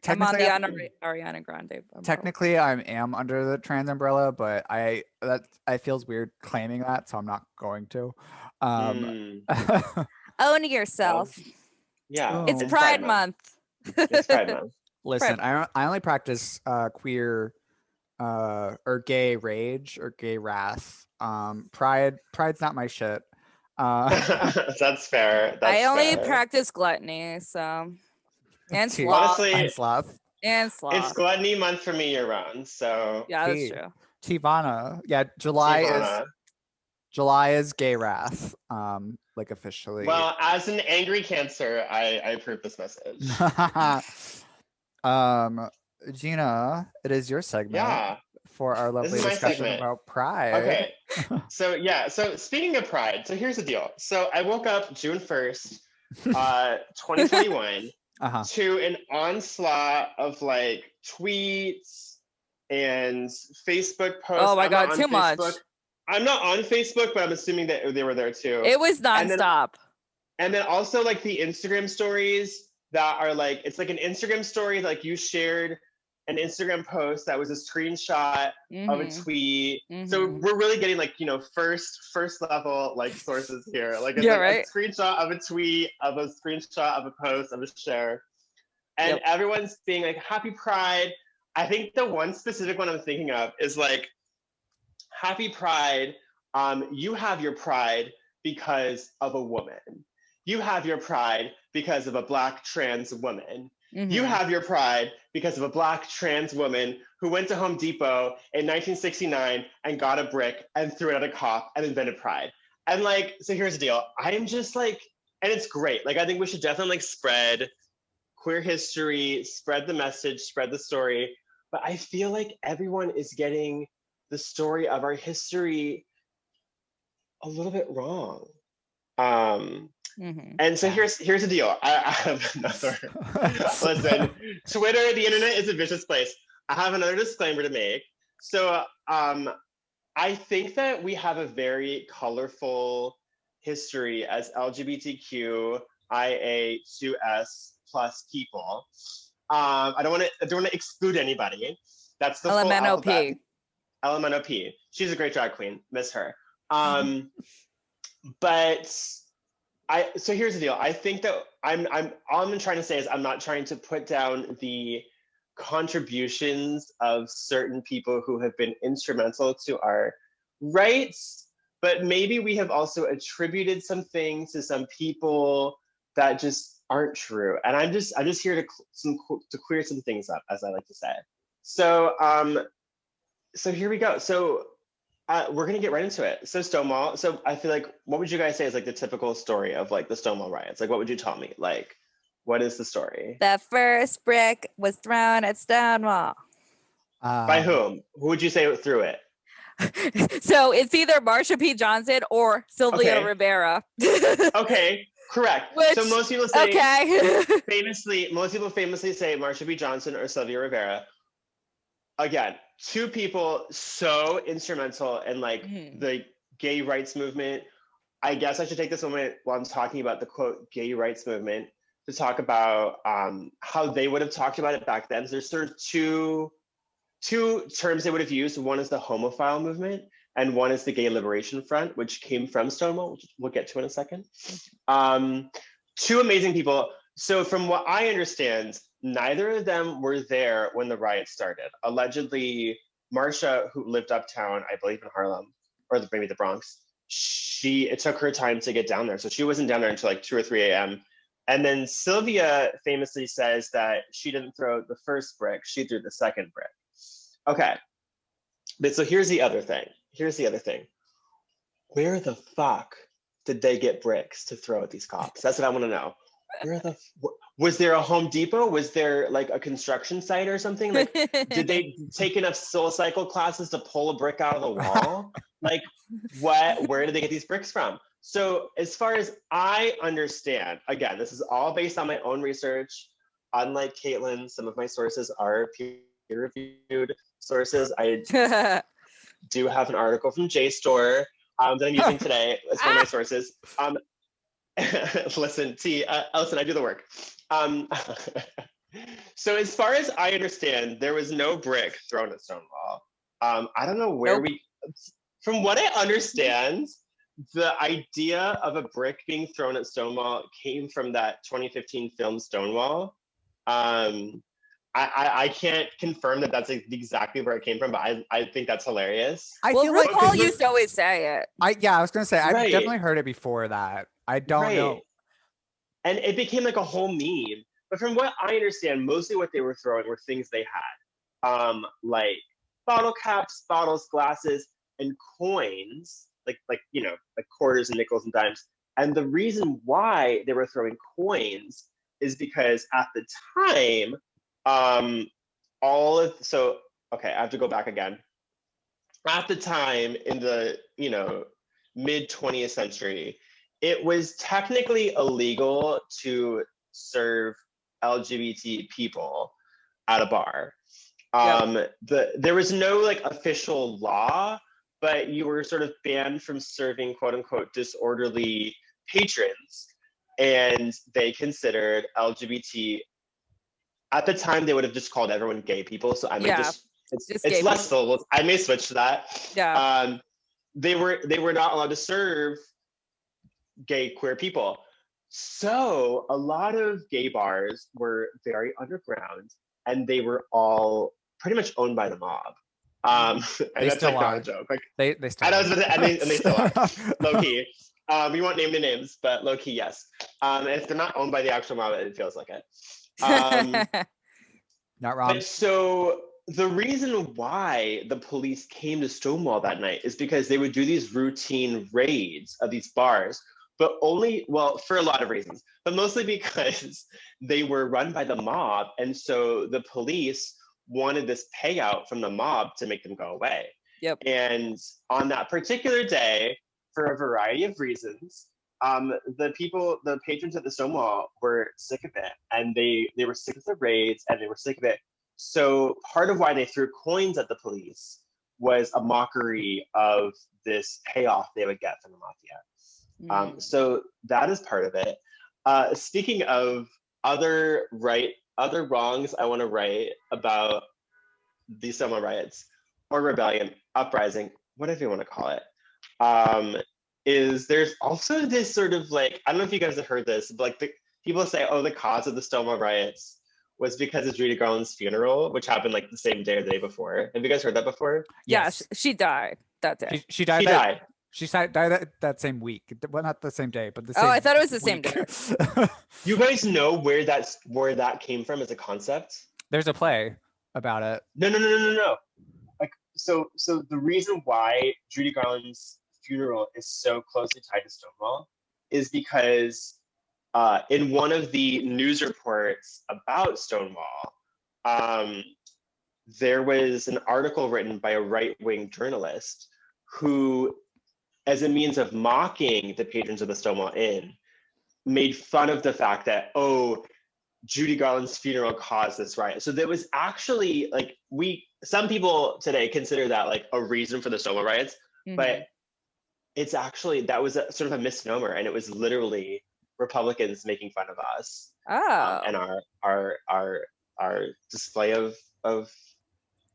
Speaker 4: I'm on
Speaker 3: technically
Speaker 4: the Ariana Grande. umbrella.
Speaker 3: technically I am under the trans umbrella, but I feels weird claiming that, so I'm not going to.
Speaker 4: Own yourself.
Speaker 5: Yeah.
Speaker 4: It's Pride Month.
Speaker 5: It's Pride Month.
Speaker 3: Listen, I only practice queer or gay rage or gay wrath. Pride's not my shit.
Speaker 5: That's fair. That's
Speaker 4: I only
Speaker 5: fair.
Speaker 4: practice gluttony, so and
Speaker 3: Tea.
Speaker 4: sloth.
Speaker 5: Honestly,
Speaker 3: And sloth.
Speaker 4: And sloth.
Speaker 5: it's gluttony month for me year round. So
Speaker 4: Yeah, that's
Speaker 3: Tea.
Speaker 4: true.
Speaker 3: Tivana. Yeah,
Speaker 5: Tivana.
Speaker 3: July is gay wrath. Like officially.
Speaker 5: Well, as an angry Cancer, I approve this message.
Speaker 3: Gina, it is your segment.
Speaker 5: Yeah.
Speaker 3: For our lovely
Speaker 5: is my
Speaker 3: discussion
Speaker 5: segment.
Speaker 3: about Pride.
Speaker 5: Okay. So speaking of Pride, so here's the deal. So I woke up June 1st, 2021 to an onslaught of like tweets and Facebook posts.
Speaker 4: Oh my
Speaker 5: I'm
Speaker 4: God,
Speaker 5: not
Speaker 4: too
Speaker 5: on
Speaker 4: much.
Speaker 5: Facebook. I'm not on Facebook, but I'm assuming that they were there too.
Speaker 4: It was nonstop.
Speaker 5: And then also like the Instagram stories that are like, it's like an Instagram story, like you shared an Instagram post that was a screenshot of a tweet. So we're really getting like, first level like sources here. Like it's a screenshot of a tweet, of a screenshot of a post, of a share. And everyone's being like, happy Pride. I think the one specific one I'm thinking of is like, happy Pride. You have your pride because of a woman. You have your pride because of a Black trans woman. You have your pride because of a Black trans woman who went to Home Depot in 1969 and got a brick and threw it at a cop and invented Pride. And like, so here's the deal. I am just like, and it's great. Like, I think we should definitely like spread queer history, spread the message, spread the story. But I feel like everyone is getting the story of our history a little bit wrong. And so here's the deal. I have another. Listen, Twitter, the internet is a vicious place. I have another disclaimer to make. So I think that we have a very colorful history as LGBTQIA2S plus people. I don't want to exclude anybody. That's the full alphabet. LMNOP. She's a great drag queen. Miss her. So here's the deal. I think that all I'm trying to say is I'm not trying to put down the contributions of certain people who have been instrumental to our rights, but maybe we have also attributed some things to some people that just aren't true. And I'm just here to clear some things up, as I like to say. So here we go. So we're gonna get right into it. So Stonewall. So I feel like, what would you guys say is like the typical story of like the Stonewall riots? Like, what would you tell me? Like, what is the story?
Speaker 4: The first brick was thrown at Stonewall.
Speaker 5: By whom? Who would you say threw it?
Speaker 4: So it's either Marsha P. Johnson or Sylvia Rivera.
Speaker 5: Okay, correct. So most people say most people famously say Marsha P. Johnson or Sylvia Rivera. Again, two people so instrumental in like the gay rights movement. I guess I should take this moment while I'm talking about the quote gay rights movement to talk about how they would have talked about it back then. So there's sort of two terms they would have used. One is the homophile movement, and one is the Gay Liberation Front, which came from Stonewall, which we'll get to in a second. Two amazing people. So from what I understand, neither of them were there when the riot started. Allegedly, Marsha, who lived uptown, I believe in Harlem, or maybe the Bronx, it took her time to get down there. So she wasn't down there until like 2 or 3 a.m. And then Sylvia famously says that she didn't throw the first brick, she threw the second brick. Okay, but so here's the other thing. Where the fuck did they get bricks to throw at these cops? That's what I want to know. Was there a Home Depot? Was there like a construction site or something? Like, did they take enough SoulCycle classes to pull a brick out of the wall? Like, where did they get these bricks from? So as far as I understand, again, this is all based on my own research. Unlike Caitlin, some of my sources are peer-reviewed sources. I do have an article from JSTOR that I'm using today as one of my sources. Listen, Ellison, I do the work. So as far as I understand, there was no brick thrown at Stonewall. I don't know where from what I understand, the idea of a brick being thrown at Stonewall came from that 2015 film Stonewall. I can't confirm that that's exactly where it came from, but I think that's hilarious.
Speaker 3: I feel like
Speaker 4: RuPaul used to always say it.
Speaker 3: I was gonna say I've
Speaker 5: Right.
Speaker 3: definitely heard it before that. I don't know.
Speaker 5: And it became like a whole meme. But from what I understand, mostly what they were throwing were things they had, like bottle caps, bottles, glasses, and coins, like quarters and nickels and dimes. And the reason why they were throwing coins is because at the time, I have to go back again. At the time, in the mid 20th century, it was technically illegal to serve LGBT people at a bar. There was no like official law, but you were sort of banned from serving quote unquote disorderly patrons, and they considered LGBT. At the time, they would have just called everyone gay people. So I may it's less syllables. I may switch to that.
Speaker 4: Yeah.
Speaker 5: They were not allowed to serve gay queer people. So a lot of gay bars were very underground, and they were all pretty much owned by the mob. And that's like not a joke. Like
Speaker 3: they still
Speaker 5: and they still are low key. We won't name the names, but low key, yes. If they're not owned by the actual mob, it feels like it.
Speaker 3: Not wrong.
Speaker 5: But so the reason why the police came to Stonewall that night is because they would do these routine raids of these bars, but for a lot of reasons, but mostly because they were run by the mob. And so the police wanted this payout from the mob to make them go away.
Speaker 4: Yep.
Speaker 5: And on that particular day, for a variety of reasons, the patrons at the Stonewall were sick of it, and they were sick of the raids, and they were sick of it. So part of why they threw coins at the police was a mockery of this payoff they would get from the mafia. So that is part of it. Speaking of other wrongs, I want to write about the Stonewall riots or rebellion, uprising, whatever you want to call it. Is there's also this sort of like, I don't know if you guys have heard this, but like people say, oh, the cause of the Stonewall riots was because of Judy Garland's funeral, which happened like the same day or the day before. Have you guys heard that before?
Speaker 3: Yes.
Speaker 4: Yeah, she died that day.
Speaker 3: She died.
Speaker 5: She died.
Speaker 3: She died that same week. Well, not the same day, but the same.
Speaker 4: Oh, I thought it was the same
Speaker 3: week.
Speaker 4: day.
Speaker 5: You guys know where that came from as a concept?
Speaker 3: There's a play about it.
Speaker 5: No. Like so the reason why Judy Garland's funeral is so closely tied to Stonewall is because in one of the news reports about Stonewall, there was an article written by a right-wing journalist who, as a means of mocking the patrons of the Stonewall Inn, made fun of the fact that, oh, Judy Garland's funeral caused this riot. So there was actually like, some people today consider that like a reason for the Stonewall riots, but it's actually, that was sort of a misnomer, and it was literally Republicans making fun of us and our display of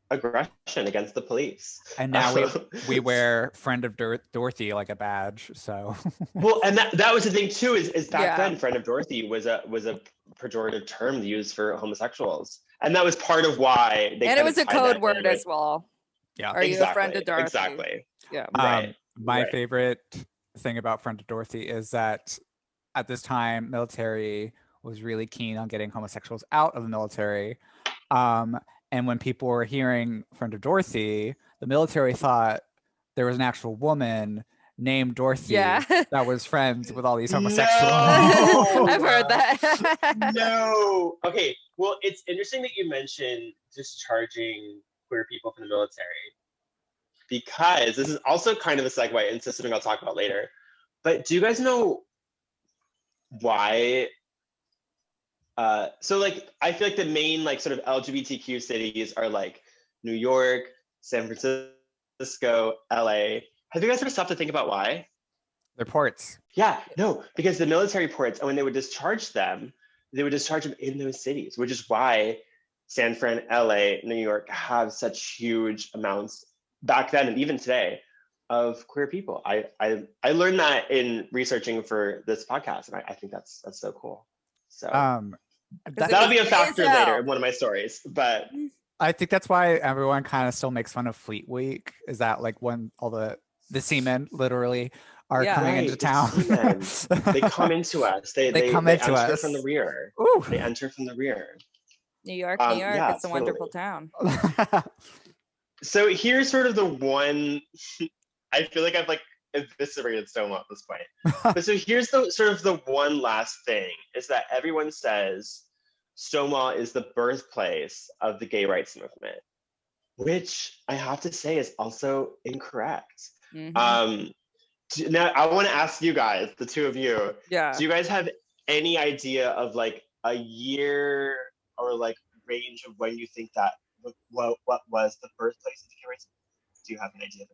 Speaker 5: aggression against the police.
Speaker 3: And now we wear friend of Dorothy like a badge. So
Speaker 5: well, and that was the thing too, is back
Speaker 4: Yeah.
Speaker 5: then friend of Dorothy was a pejorative term used for homosexuals. And that was part of why they
Speaker 4: And it was a code word as well.
Speaker 3: Yeah.
Speaker 4: Are you a friend of Dorothy?
Speaker 5: Exactly.
Speaker 4: Yeah.
Speaker 5: Right.
Speaker 3: My
Speaker 5: right.
Speaker 3: favorite thing about Friend of Dorothy is that at this time, military was really keen on getting homosexuals out of the military. And when people were hearing Friend of Dorothy, the military thought there was an actual woman named Dorothy
Speaker 4: Yeah.
Speaker 3: that was friends with all these homosexuals.
Speaker 5: No!
Speaker 4: I've heard that.
Speaker 5: No. Okay. Well, it's interesting that you mentioned discharging queer people from the military, because this is also kind of a segue into something I'll talk about later. But do you guys know why? So like, I feel like the main like sort of LGBTQ cities are like New York, San Francisco, LA. Have you guys ever stopped to think about why?
Speaker 3: They're ports.
Speaker 5: Yeah, no, because the military ports, and when they would discharge them, they would discharge them in those cities, which is why San Fran, LA, New York have such huge amounts back then and even today of queer people. I learned that in researching for this podcast, and I think that's so cool. So that'll be a factor later in one of my stories, but
Speaker 3: I think that's why everyone kind of still makes fun of Fleet Week, is that like when all the seamen literally are coming into town.
Speaker 5: They come into us. They come into enter us from the rear.
Speaker 3: Ooh.
Speaker 5: They enter from the rear.
Speaker 4: New York, New York.
Speaker 5: Yeah,
Speaker 4: it's a wonderful town.
Speaker 5: So here's sort of the one, I feel like I've like eviscerated Stonewall at this point. But so here's the sort of the one last thing, is that everyone says Stonewall is the birthplace of the gay rights movement, which I have to say is also incorrect.
Speaker 4: Mhm.
Speaker 5: Now I want to ask you guys, the two of you,
Speaker 4: Yeah.
Speaker 5: do you guys have any idea of like a year or like range of when you think that what was the birthplace of the gay rights movement? Do you have an idea?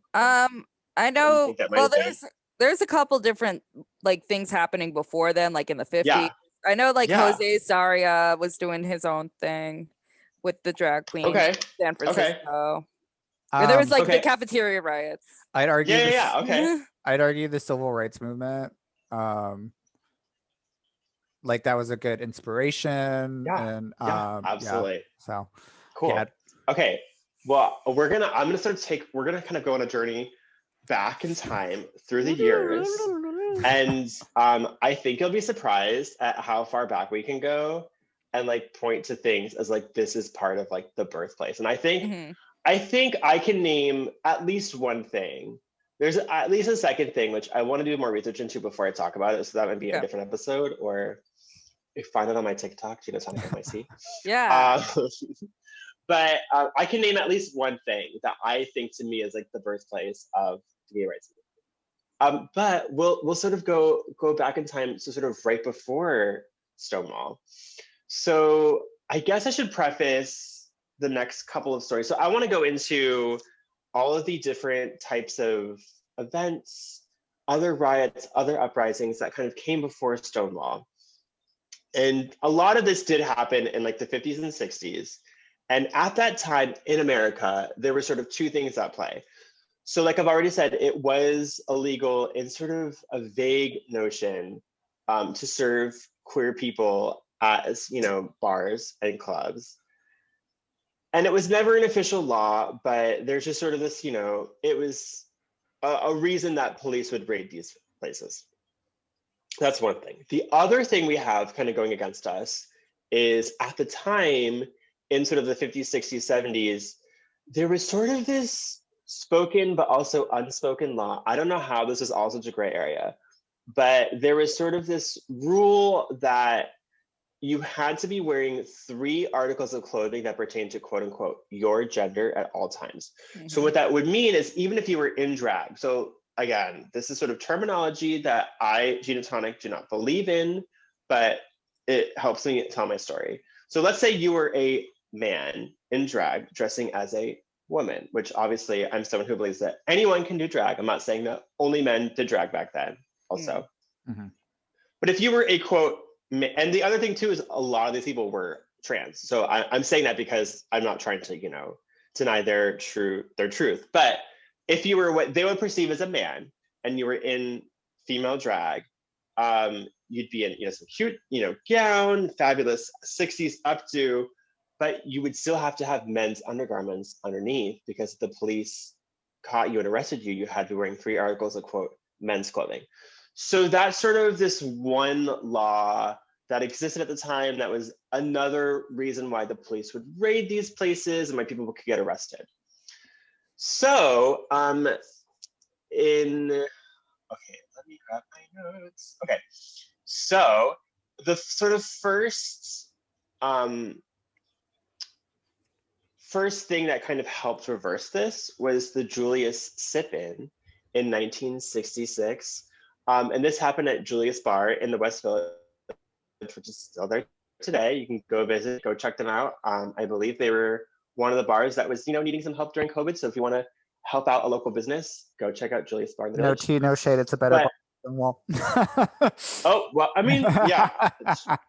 Speaker 4: I know.
Speaker 5: that might
Speaker 4: Well,
Speaker 5: have been?
Speaker 4: there's a couple different like things happening before then, like in the 50s.
Speaker 5: Yeah.
Speaker 4: I know like
Speaker 5: Yeah.
Speaker 4: Jose Saria was doing his own thing with the drag queens
Speaker 5: Okay.
Speaker 4: in San Francisco.
Speaker 3: Okay.
Speaker 4: There was like
Speaker 5: Okay.
Speaker 4: the cafeteria riots.
Speaker 3: I'd argue.
Speaker 5: Yeah. Okay.
Speaker 3: I'd argue the civil rights movement. Like that was a good inspiration.
Speaker 5: Yeah.
Speaker 3: And
Speaker 5: Absolutely.
Speaker 3: Yeah, so
Speaker 5: Cool.
Speaker 3: yeah.
Speaker 5: Okay. Well, we're gonna kind of go on a journey back in time through the years. And I think you'll be surprised at how far back we can go and like point to things as like this is part of like the birthplace. And I think I can name at least one thing. There's at least a second thing which I want to do more research into before I talk about it. So that might be a different episode, or you find it on my TikTok, Gina Tonic MIC.
Speaker 4: Yeah.
Speaker 5: But I can name at least one thing that I think to me is like the birthplace of the gay rights movement. But we'll sort of go back in time to sort of right before Stonewall. So I guess I should preface the next couple of stories. So I want to go into all of the different types of events, other riots, other uprisings that kind of came before Stonewall. And a lot of this did happen in like the 50s and 60s. And at that time in America, there were sort of two things at play. So like I've already said, it was illegal in sort of a vague notion to serve queer people as, bars and clubs. And it was never an official law, but there's just sort of this, it was a reason that police would raid these places. That's one thing. The other thing we have kind of going against us is at the time in sort of the 50s, 60s, 70s, there was sort of this spoken but also unspoken law. I don't know how this is all such a gray area, but there was sort of this rule that you had to be wearing 3 articles of clothing that pertain to quote unquote your gender at all times. So what that would mean is even if you were in drag, so again, this is sort of terminology that I, Gina Tonic, do not believe in, but it helps me tell my story. So let's say you were a man in drag dressing as a woman, which obviously I'm someone who believes that anyone can do drag. I'm not saying that only men did drag back then also. But if you were a quote, and the other thing too is a lot of these people were trans. So I'm saying that because I'm not trying to, deny their truth. But if you were what they would perceive as a man and you were in female drag, you'd be in, some cute, gown, fabulous 60s updo, but you would still have to have men's undergarments underneath, because if the police caught you and arrested you, you had to be wearing 3 articles of, quote, men's clothing. So that's sort of this one law that existed at the time that was another reason why the police would raid these places and why people could get arrested. So okay, let me grab my notes. Okay, so the sort of first thing that kind of helped reverse this was the Julius Sip-In 1966. And this happened at Julius Bar in the West Village, which is still there today. You can go visit, go check them out. I believe they were one of the bars that was, needing some help during COVID. So if you want to help out a local business, go check out Julius Bar in the
Speaker 3: No
Speaker 5: Village.
Speaker 3: tea, no shade. It's a better bar than Stonewall.
Speaker 5: Oh, well, I mean, yeah,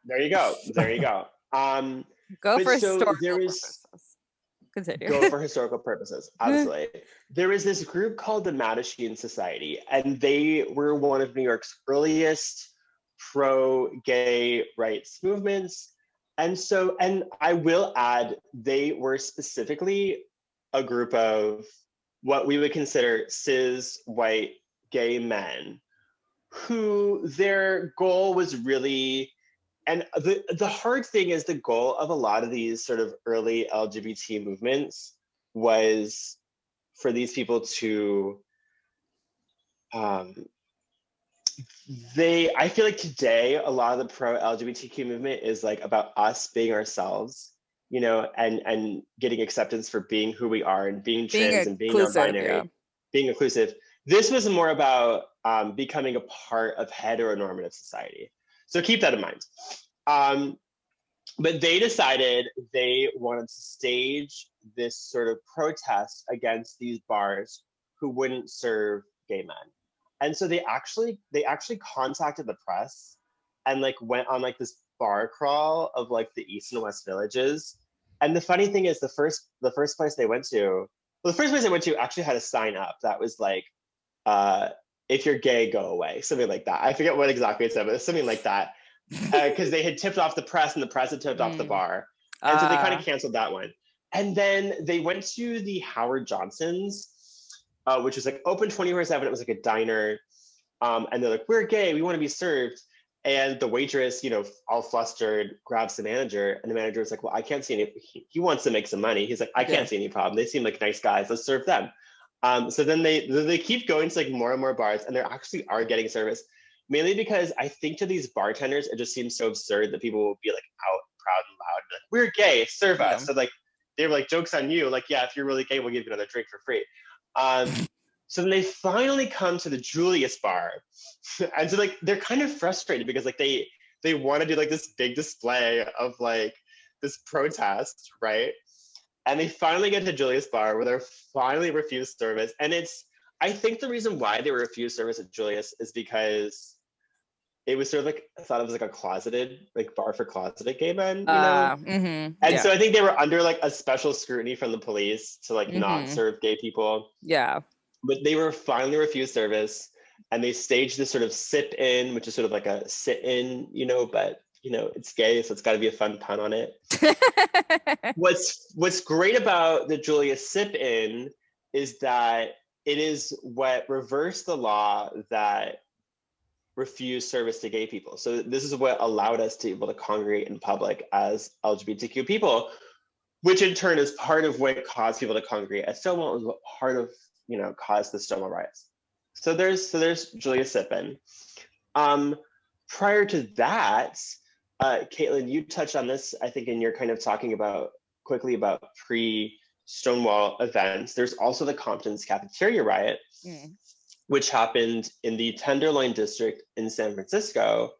Speaker 5: there you go. There you go.
Speaker 4: Go
Speaker 5: but
Speaker 4: for
Speaker 5: so
Speaker 4: historical
Speaker 5: there is-
Speaker 4: purposes. Continue.
Speaker 5: Go for historical purposes, absolutely. There was this group called the Mattachine Society, and they were one of New York's earliest pro-gay rights movements. And I will add, they were specifically a group of what we would consider cis white gay men who their goal was really, and the hard thing is the goal of a lot of these sort of early LGBT movements was for these people to, I feel like today, a lot of the pro-LGBTQ movement is like about us being ourselves, and getting acceptance for being who we are and being trans and being non-binary, being inclusive. This was more about becoming a part of heteronormative society. So keep that in mind. But they decided they wanted to stage this sort of protest against these bars who wouldn't serve gay men. And so they actually contacted the press and like went on like this bar crawl of like the East and West villages. And the funny thing is the first place they went to actually had a sign up that was like, if you're gay, go away, something like that. I forget what exactly it said, but it's something like that. Because they had tipped off the press and the press had tipped off the bar. And so they kind of canceled that one. And then they went to the Howard Johnson's, which was like open 24/7. It was like a diner. And they're like, we're gay, we want to be served. And the waitress, all flustered, grabs the manager. And the manager was like, well, I can't see any, he wants to make some money. He's like, I can't see any problem. They seem like nice guys, let's serve them. So then they keep going to like more and more bars, and they actually are getting service. Mainly because I think to these bartenders, it just seems so absurd that people will be like out proud and loud, like, we're gay, serve us. So like, they were like, joke's on you. Like, yeah, if you're really gay, we'll give you another drink for free. So then they finally come to the Julius Bar. And so like, they're kind of frustrated because like they want to do like this big display of like this protest, right? And they finally get to Julius Bar where they're finally refused service. And I think the reason why they were refused service at Julius is because it was sort of like, I thought it was like a closeted, like bar for closeted gay men, And so I think they were under like a special scrutiny from the police to like not serve gay people.
Speaker 4: Yeah.
Speaker 5: But they were finally refused service, and they staged this sort of sip-in, which is sort of like a sit-in, but it's gay, so it's got to be a fun pun on it. What's great about the Julius Sip-In is that it is what reversed the law that refused service to gay people. So this is what allowed us to be able to congregate in public as LGBTQ people, which in turn is part of what caused people to congregate at Stonewall, was what part of, caused the Stonewall riots. So there's Julius Sip-In. Prior to that, Caitlin, you touched on this, I think, in your kind of talking quickly about pre-Stonewall events. There's also the Compton's cafeteria riot, which happened in the Tenderloin district in San Francisco,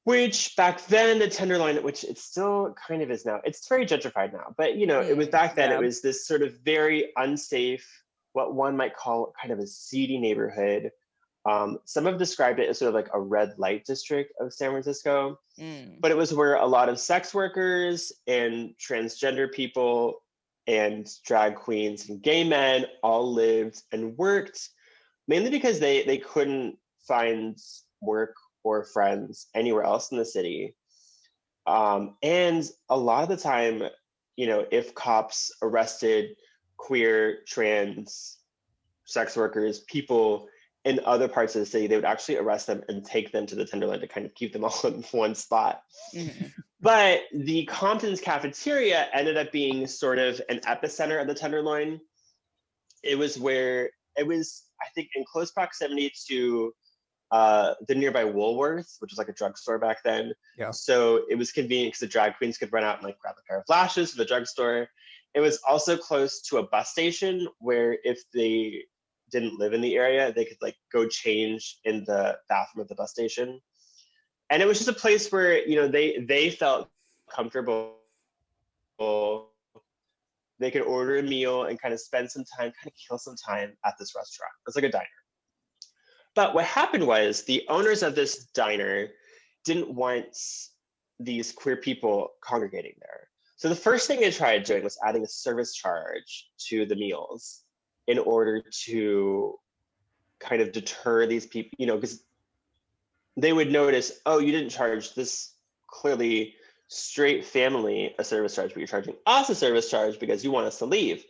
Speaker 5: which back then the Tenderloin, which it still kind of is now, it's very gentrified now, but it was back then, it was this sort of very unsafe, what one might call kind of a seedy neighborhood. Some have described it as sort of like a red light district of San Francisco, but it was where a lot of sex workers and transgender people and drag queens and gay men all lived and worked, mainly because they couldn't find work or friends anywhere else in the city. And a lot of the time, you know, if cops arrested queer, trans, sex workers, people in other parts of the city, they would actually arrest them and take them to the Tenderloin to kind of keep them all in one spot.
Speaker 4: Mm-hmm.
Speaker 5: But the Compton's cafeteria ended up being sort of an epicenter of the Tenderloin. It was, I think, in close proximity to the nearby Woolworths, which was like a drugstore back then.
Speaker 3: Yeah.
Speaker 5: So it was convenient because the drag queens could run out and like grab a pair of lashes from the drugstore. It was also close to a bus station where if they didn't live in the area, they could like go change in the bathroom at the bus station. And it was just a place where, you know, they felt comfortable. They could order a meal and kind of spend some time, kind of kill some time at this restaurant. It's like a diner. But what happened was the owners of this diner didn't want these queer people congregating there. So the first thing they tried doing was adding a service charge to the meals in order to kind of deter these people, you know, because they would notice, oh, you didn't charge this clearly straight family a service charge, but you're charging us a service charge because you want us to leave.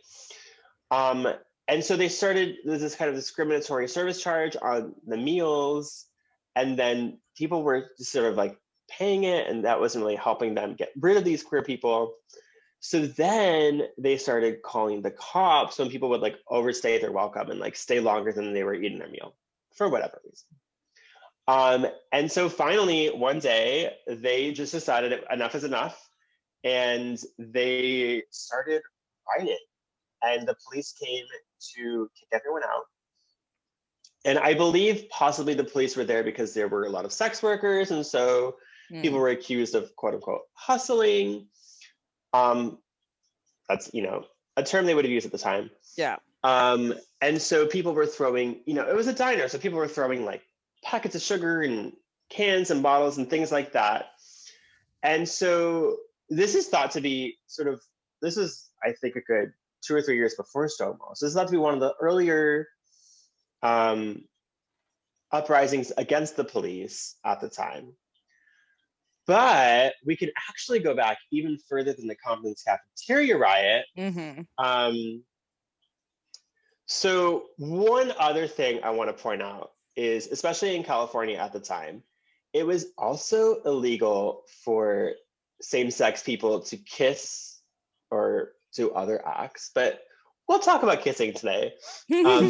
Speaker 5: And so they started this kind of discriminatory service charge on the meals, and then people were just sort of like paying it, and that wasn't really helping them get rid of these queer people. So then they started calling the cops when people would like overstay their welcome and like stay longer than they were eating their meal for whatever reason. And so finally one day they just decided enough is enough, and they started rioting, and the police came to kick everyone out. And I believe possibly the police were there because there were a lot of sex workers, and so people were accused of quote unquote hustling. That's, you know, a term they would have used at the time.
Speaker 4: Yeah.
Speaker 5: And so people were throwing, you know, it was a diner, so people were throwing like packets of sugar and cans and bottles and things like that. And so this is thought to be this is, I think, a good 2 or 3 years before Stonewall. So this is thought to be one of the earlier uprisings against the police at the time. But we could actually go back even further than the Compton's cafeteria riot.
Speaker 4: Mm-hmm.
Speaker 5: So one other thing I want to point out is, especially in California at the time, it was also illegal for same-sex people to kiss or do other acts. But we'll talk about kissing today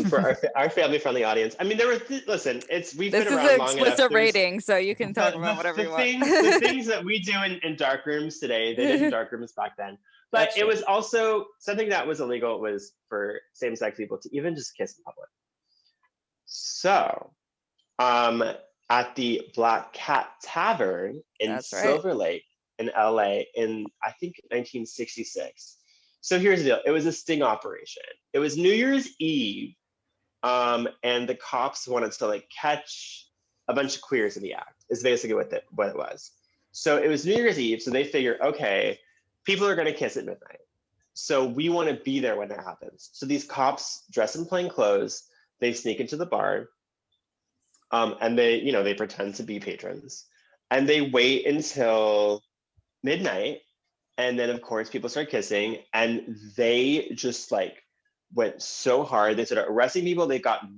Speaker 5: for our family-friendly audience. I mean, there were listen, we've
Speaker 4: This
Speaker 5: been
Speaker 4: is
Speaker 5: around
Speaker 4: an
Speaker 5: long enough.
Speaker 4: explicit rating, so you can talk about whatever you want.
Speaker 5: The things that we do in dark rooms today, they did in dark rooms back then. But it was also something that was illegal was for same-sex people to even just kiss in public. So, at the Black Cat Tavern in Silver Lake in LA in, I think, 1966. So here's the deal. It was a sting operation. It was New Year's Eve, and the cops wanted to like catch a bunch of queers in the act, is basically what it was. So it was New Year's Eve, so they figured, okay, people are gonna kiss at midnight. So we wanna be there when that happens. So these cops dress in plain clothes, they sneak into the bar, and they pretend to be patrons, and they wait until midnight. And then, of course, people start kissing, and they just like went so hard. They started arresting people. They got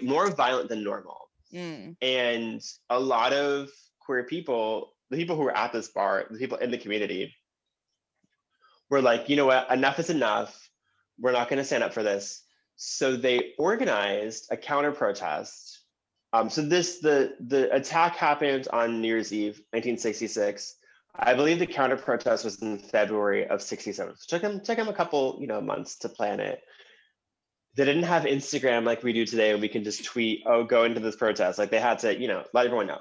Speaker 5: more violent than normal. And a lot of queer people, the people who were at this bar, the people in the community, were like, you know what, enough is enough. We're not going to stand up for this. So they organized a counter protest. So the attack happened on New Year's Eve, 1966. I believe the counter protest was in February of 67. So took them a couple, months to plan it. They didn't have Instagram like we do today, and we can just tweet, oh, go into this protest. Like they had to, let everyone know.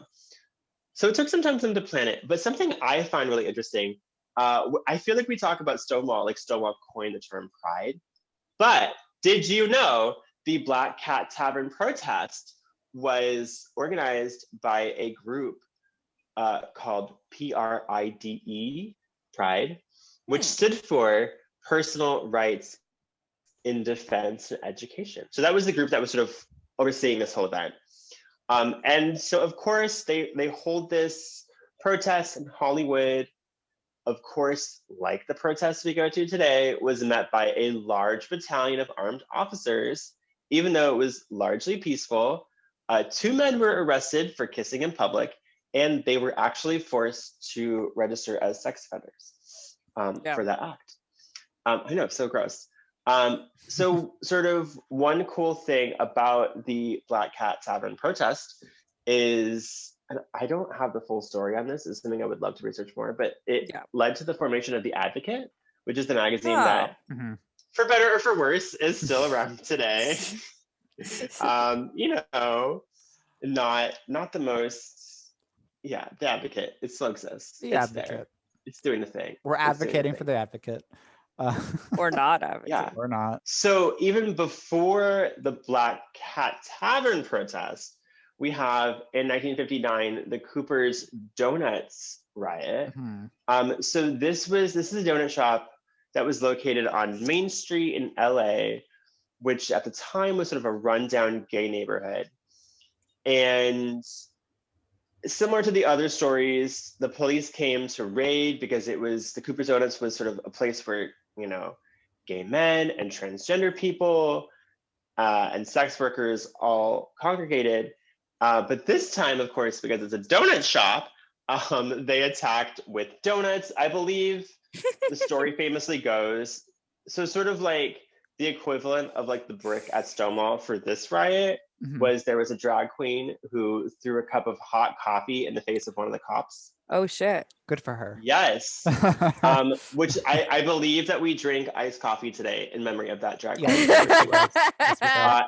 Speaker 5: So it took some time for them to plan it. But something I find really interesting, I feel like we talk about Stonewall, like Stonewall coined the term pride. But did you know the Black Cat Tavern protest was organized by a group called PRIDE, Pride, which stood for personal rights in defense and education. So that was the group that was sort of overseeing this whole event. And so of course they hold this protest in Hollywood. Of course, like the protests we go to today, was met by a large battalion of armed officers, even though it was largely peaceful. 2 men were arrested for kissing in public, and they were actually forced to register as sex offenders for that act. I know, it's so gross. So sort of one cool thing about the Black Cat Tavern protest is, and I don't have the full story on this, it's something I would love to research more, but it led to the formation of The Advocate, which is the magazine that, for better or for worse, is still around today. You know, not the most, The Advocate, it still exists.
Speaker 3: The
Speaker 5: It's
Speaker 3: Advocate.
Speaker 5: there. It's doing the thing.
Speaker 3: We're advocating for The Advocate.
Speaker 4: Or not advocating.
Speaker 5: Yeah.
Speaker 3: Or not.
Speaker 5: So even before the Black Cat Tavern protest, we have in 1959 the Cooper's Donuts riot. So this is a donut shop that was located on Main Street in LA, which at the time was sort of a rundown gay neighborhood. And similar to the other stories, the police came to raid because the Cooper's Donuts was sort of a place where, you know, gay men and transgender people and sex workers all congregated. But this time, of course, because it's a donut shop, they attacked with donuts. I believe the story famously goes, so sort of like the equivalent of like the brick at Stonewall for this riot was there was a drag queen who threw a cup of hot coffee in the face of one of the cops.
Speaker 4: Oh shit.
Speaker 3: Good for her.
Speaker 5: Yes. Which I believe that we drink iced coffee today in memory of that drag queen.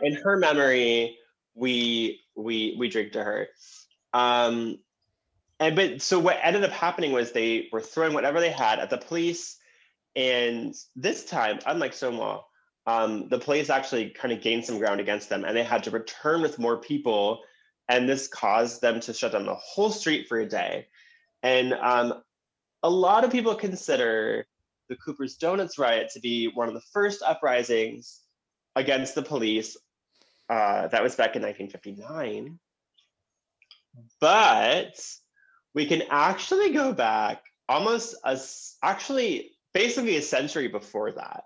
Speaker 5: In her memory, we drink to her. But so what ended up happening was they were throwing whatever they had at the police. And this time, unlike Stonewall, the police actually kind of gained some ground against them, and they had to return with more people. And this caused them to shut down the whole street for a day. And a lot of people consider the Cooper's Donuts riot to be one of the first uprisings against the police. That was back in 1959. But we can actually go back basically a century before that.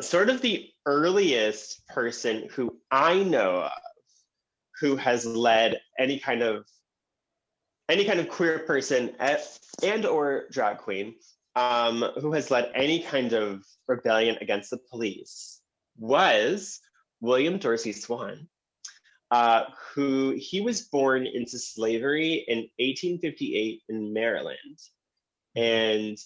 Speaker 5: Sort of the earliest person who I know of who has led any kind of queer person and or drag queen who has led any kind of rebellion against the police was William Dorsey Swann, who he was born into slavery in 1858 in Maryland. And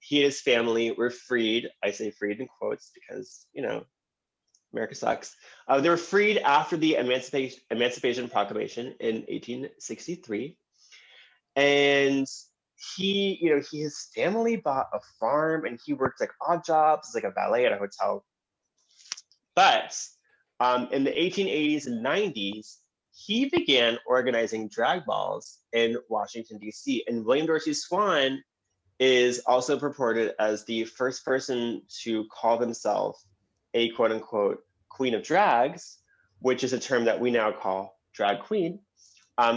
Speaker 5: he and his family were freed. I say freed in quotes because, you know, America sucks. They were freed after the Emancipation Proclamation in 1863. And his family bought a farm and he worked like odd jobs, like a valet at a hotel. But in the 1880s and 90s, he began organizing drag balls in Washington, D.C. And William Dorsey Swann is also purported as the first person to call himself a quote unquote queen of drags, which is a term that we now call drag queen.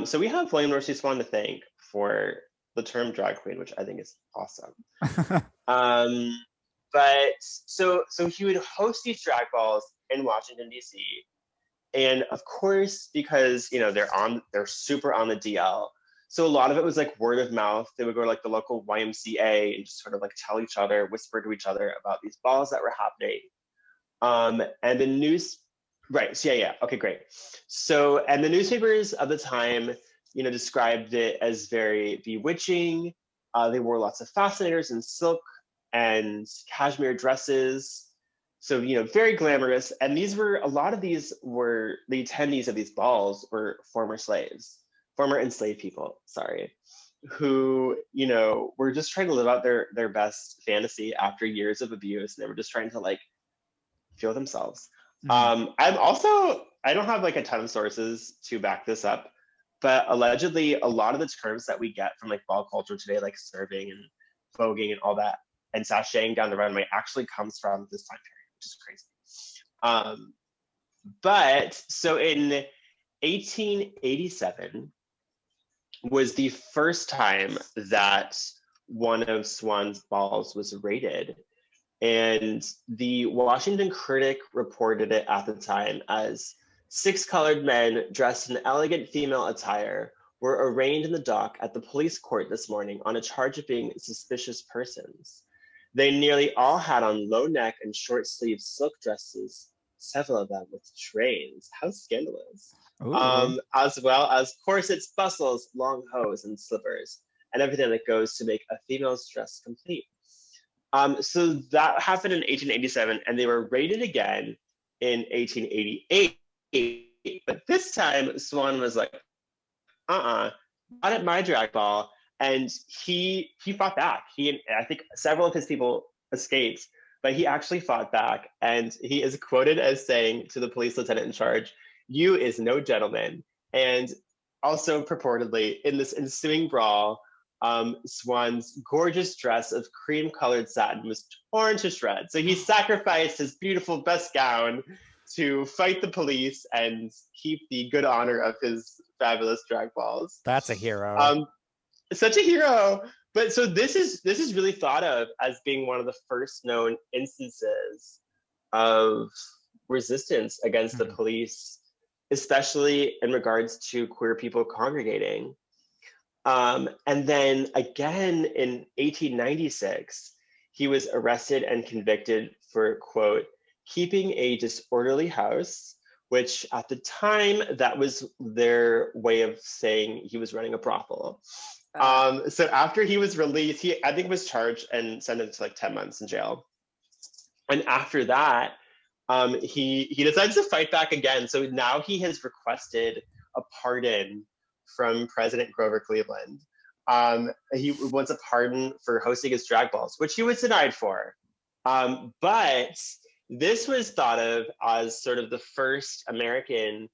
Speaker 5: So we have William Dorsey Swann to thank for the term drag queen, which I think is awesome. But so he would host these drag balls in Washington, D.C. And of course, because, you know, they're super on the DL. So a lot of it was like word of mouth. They would go to like the local YMCA and just sort of like tell each other, whisper to each other about these balls that were happening. And the news, right, so yeah, okay, great. So, and the newspapers of the time, you know, described it as very bewitching. They wore lots of fascinators and silk and cashmere dresses. So, you know, very glamorous. And a lot of these were, the attendees of these balls were former enslaved people, who, you know, were just trying to live out their best fantasy after years of abuse. And they were just trying to like feel themselves. I don't have like a ton of sources to back this up, but allegedly a lot of the terms that we get from like ball culture today, like serving and voguing and all that, and sashaying down the runway actually comes from this time period, which is crazy. But so in 1887 was the first time that one of Swan's balls was raided. And the Washington Critic reported it at the time as 6 colored men dressed in elegant female attire were arraigned in the dock at the police court this morning on a charge of being suspicious persons. They nearly all had on low neck and short sleeve silk dresses, several of them with trains. How scandalous. As well as corsets, bustles, long hose, and slippers, and everything that goes to make a female's dress complete. So that happened in 1887, and they were raided again in 1888. But this time, Swan was like, not at my drag ball. And he fought back. I think several of his people escaped, but he actually fought back. And he is quoted as saying to the police lieutenant in charge, "You is no gentleman." And also purportedly in this ensuing brawl, Swan's gorgeous dress of cream-colored satin was torn to shreds. So he sacrificed his beautiful best gown to fight the police and keep the good honor of his fabulous drag balls.
Speaker 3: That's a hero.
Speaker 5: Such a hero. But so this is really thought of as being one of the first known instances of resistance against the police, especially in regards to queer people congregating. And then again in 1896, he was arrested and convicted for, quote, keeping a disorderly house, which at the time, that was their way of saying he was running a brothel. So after he was released, he, I think, was charged and sentenced to like 10 months in jail. And after that, he decides to fight back again. So now he has requested a pardon from President Grover Cleveland. He wants a pardon for hosting his drag balls, which he was denied for. But this was thought of as sort of the first American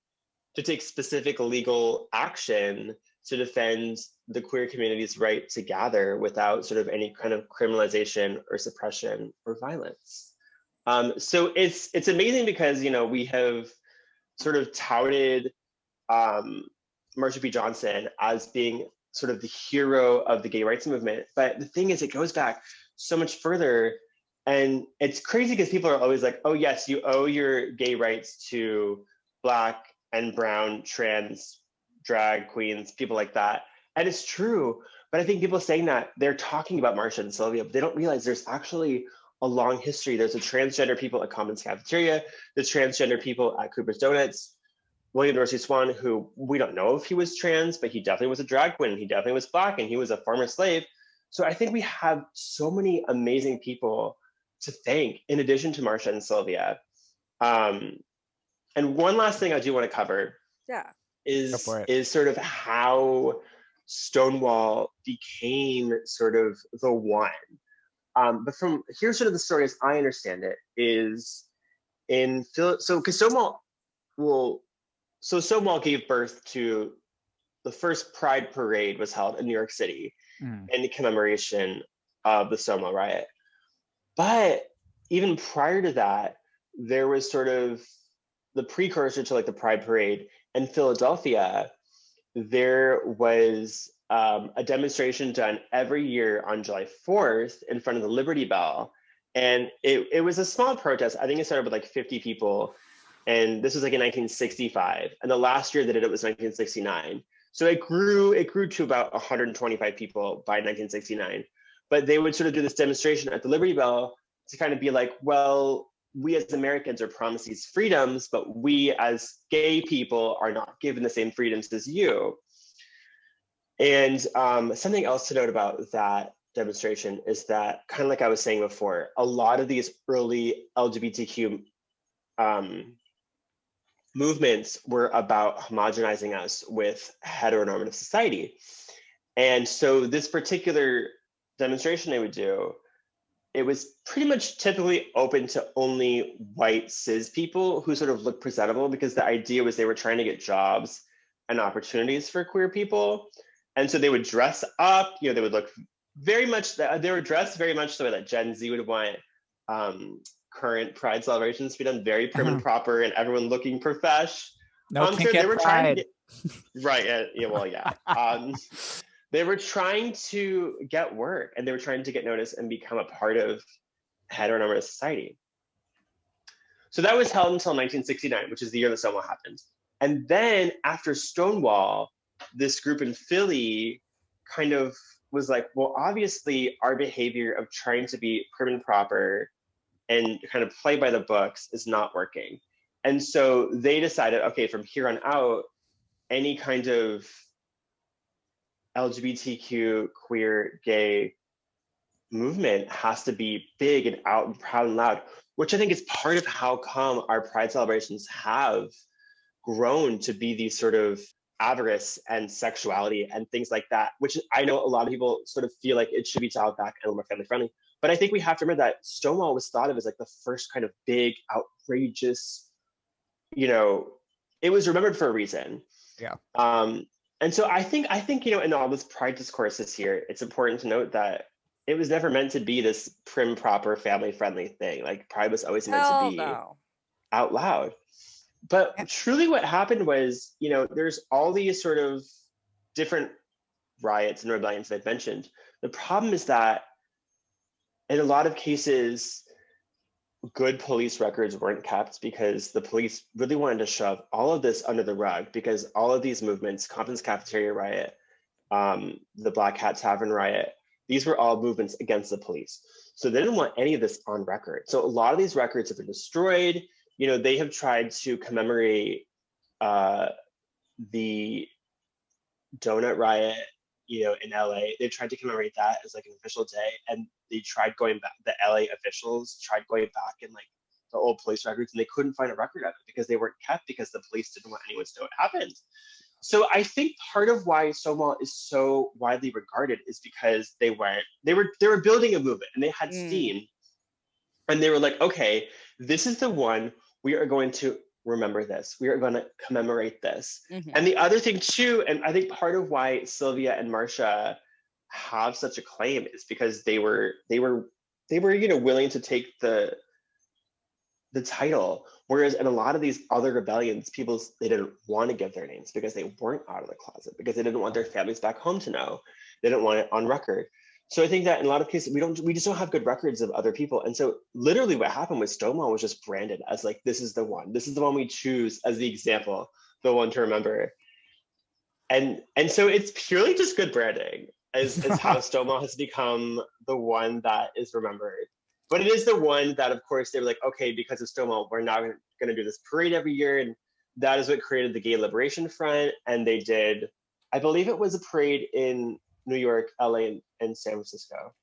Speaker 5: to take specific legal action to defend the queer community's right to gather without sort of any kind of criminalization or suppression or violence. So it's amazing because, you know, we have sort of touted Marsha P. Johnson as being sort of the hero of the gay rights movement. But the thing is, it goes back so much further. And it's crazy because people are always like, oh, yes, you owe your gay rights to Black and brown, trans, drag queens, people like that. And it's true. But I think people saying that, they're talking about Marsha and Sylvia, but they don't realize there's actually a long history. There's a transgender people at Commons Cafeteria, there's transgender people at Cooper's Donuts. William Dorsey Swan, who we don't know if he was trans, but he definitely was a drag queen, he definitely was Black, and he was a former slave. So I think we have so many amazing people to thank in addition to Marsha and Sylvia. And one last thing I do want to cover is sort of how Stonewall became sort of the one. But from here's sort of the story as I understand it is in because Stonewall gave birth to the first Pride parade was held in New York City in commemoration of the Stonewall riot. But even prior to that, there was sort of the precursor to like the Pride parade in Philadelphia. There was a demonstration done every year on July 4th in front of the Liberty Bell. And it was a small protest. I think it started with like 50 people. And this was like in 1965. And the last year they did it was 1969. So it grew to about 125 people by 1969. But they would sort of do this demonstration at the Liberty Bell to kind of be like, well, we as Americans are promised these freedoms, but we as gay people are not given the same freedoms as you. And something else to note about that demonstration is that, kind of like I was saying before, a lot of these early LGBTQ movements were about homogenizing us with heteronormative society. And so this particular demonstration they would do, it was pretty much typically open to only white cis people who sort of looked presentable, because the idea was they were trying to get jobs and opportunities for queer people. And so they would dress up, you know, they would look very much that they were dressed very much the way that Gen Z would want current Pride celebrations to be done, very prim and proper, and everyone looking profesh.
Speaker 3: No
Speaker 5: So
Speaker 3: kink
Speaker 5: they
Speaker 3: at
Speaker 5: were trying to
Speaker 3: Pride.
Speaker 5: get right. Yeah, well, yeah. They were trying to get work, and they were trying to get noticed and become a part of heteronormative society. So that was held until 1969, which is the year that Stonewall happened. And then after Stonewall, this group in Philly kind of was like, well, obviously our behavior of trying to be prim and proper and kind of play by the books is not working. And so they decided, okay, from here on out, any kind of LGBTQ, queer, gay movement has to be big and out and proud and loud, which I think is part of how come our Pride celebrations have grown to be these sort of avarice and sexuality and things like that, which I know a lot of people sort of feel like it should be dialed back and more family friendly. But I think we have to remember that Stonewall was thought of as like the first kind of big, outrageous, it was remembered for a reason.
Speaker 3: Yeah.
Speaker 5: And so I think, in all this Pride discourse this year, it's important to note that it was never meant to be this prim, proper, family-friendly thing. Like Pride was always meant to be out loud. But truly what happened was, there's all these sort of different riots and rebellions that I've mentioned. The problem is that in a lot of cases, good police records weren't kept because the police really wanted to shove all of this under the rug, because all of these movements, Compton's Cafeteria riot, the Black Hat Tavern riot, these were all movements against the police. So they didn't want any of this on record. So a lot of these records have been destroyed. They have tried to commemorate the donut riot, in LA. They tried to commemorate that as like an official day. And they tried going back, the LA officials tried going back in like the old police records, and they couldn't find a record of it because they weren't kept, because the police didn't want anyone to know what happened. So I think part of why Stonewall is so widely regarded is because they were building a movement, and they had steam, and they were like, okay, this is the one, we are going to remember this. We are going to commemorate this. Mm-hmm. And the other thing too, and I think part of why Sylvia and Marcia have such a claim is because they were willing to take the title, whereas in a lot of these other rebellions, they didn't want to give their names because they weren't out of the closet, because they didn't want their families back home to know. They didn't want it on record. So I think that in a lot of cases, we just don't have good records of other people. And so literally what happened was Stonewall was just branded as like, this is the one we choose as the example, the one to remember. And so it's purely just good branding is how Stonewall has become the one that is remembered. But it is the one that, of course, they were like, okay, because of Stonewall, we're not going to do this parade every year. And that is what created the Gay Liberation Front. And they did, I believe it was a parade in New York, LA, and San Francisco.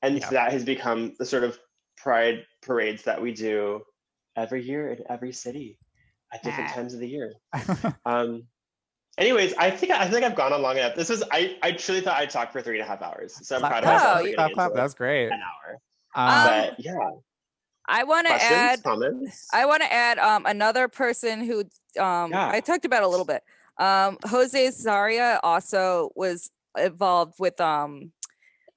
Speaker 5: And that has become the sort of Pride parades that we do every year in every city at different times of the year. Anyways, I think I've gone on long enough. I truly thought I'd talk for 3.5 hours. So I'm proud of myself for getting into
Speaker 3: That's great.
Speaker 5: an hour. But yeah.
Speaker 4: I want to add another person who I talked about a little bit. Jose Zaria also was involved with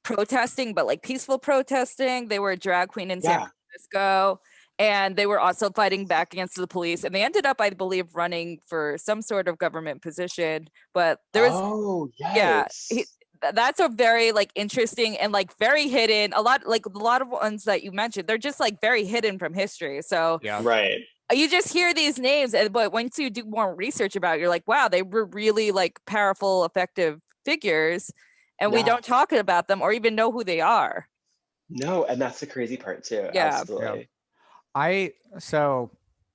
Speaker 4: protesting, but like peaceful protesting. They were a drag queen in San Francisco, and they were also fighting back against the police, and they ended up, I believe, running for some sort of government position. But there was that's a very like interesting and like very hidden, a lot of ones that you mentioned, they're just like very hidden from history. So you just hear these names, but once you do more research about it, you're like, wow, they were really like powerful, effective figures, and we don't talk about them or even know who they are.
Speaker 5: No, and that's the crazy part too. Absolutely.
Speaker 3: I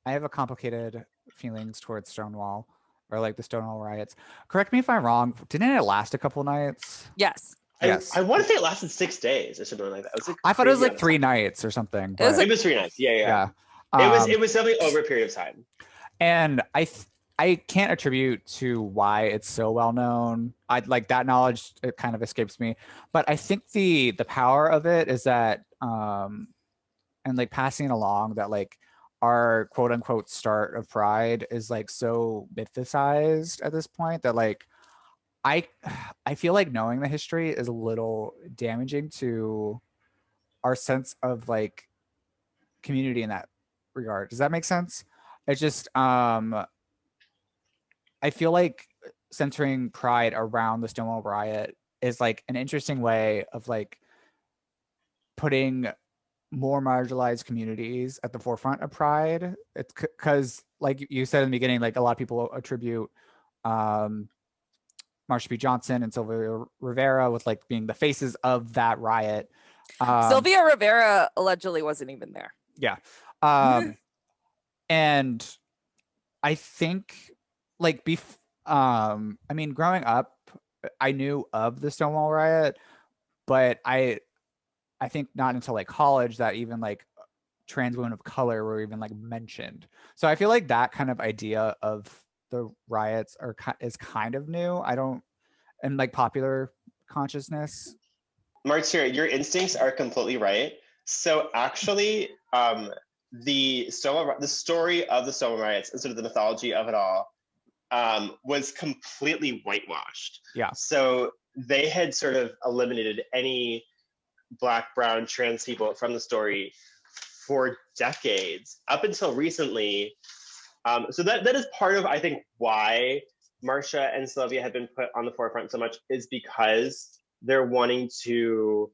Speaker 3: have a complicated feelings towards Stonewall, or like the Stonewall riots. Correct me if I'm wrong. Didn't it last a couple nights?
Speaker 4: Yes.
Speaker 5: I want to say it lasted 6 days or something like that.
Speaker 3: I thought it was like 3 nights or something.
Speaker 5: It was 3 nights. Yeah. It was definitely over a period of time.
Speaker 3: And I can't attribute to why it's so well known. I like that knowledge, it kind of escapes me. But I think the power of it is that and like passing it along, that like our quote unquote start of Pride is like so mythicized at this point that like I feel like knowing the history is a little damaging to our sense of like community in that regard. Does that make sense? It's just I feel like centering Pride around the Stonewall riot is like an interesting way of like putting more marginalized communities at the forefront of Pride. It's because like you said in the beginning, like a lot of people attribute Marsha P. Johnson and Sylvia Rivera with like being the faces of that riot.
Speaker 4: Sylvia Rivera allegedly wasn't even there.
Speaker 3: Yeah. And I think like I mean, growing up, I knew of the Stonewall riot, but I think not until like college that even like trans women of color were even like mentioned. So I feel like that kind of idea of the riots is kind of new. I don't, and like popular consciousness.
Speaker 5: Martyr, your instincts are completely right. So actually, the story of the Stonewall riots and sort of the mythology of it all was completely whitewashed.
Speaker 3: Yeah.
Speaker 5: So they had sort of eliminated any Black, brown, trans people from the story for decades, up until recently. So that is part of, I think, why Marsha and Sylvia have been put on the forefront so much, is because they're wanting to,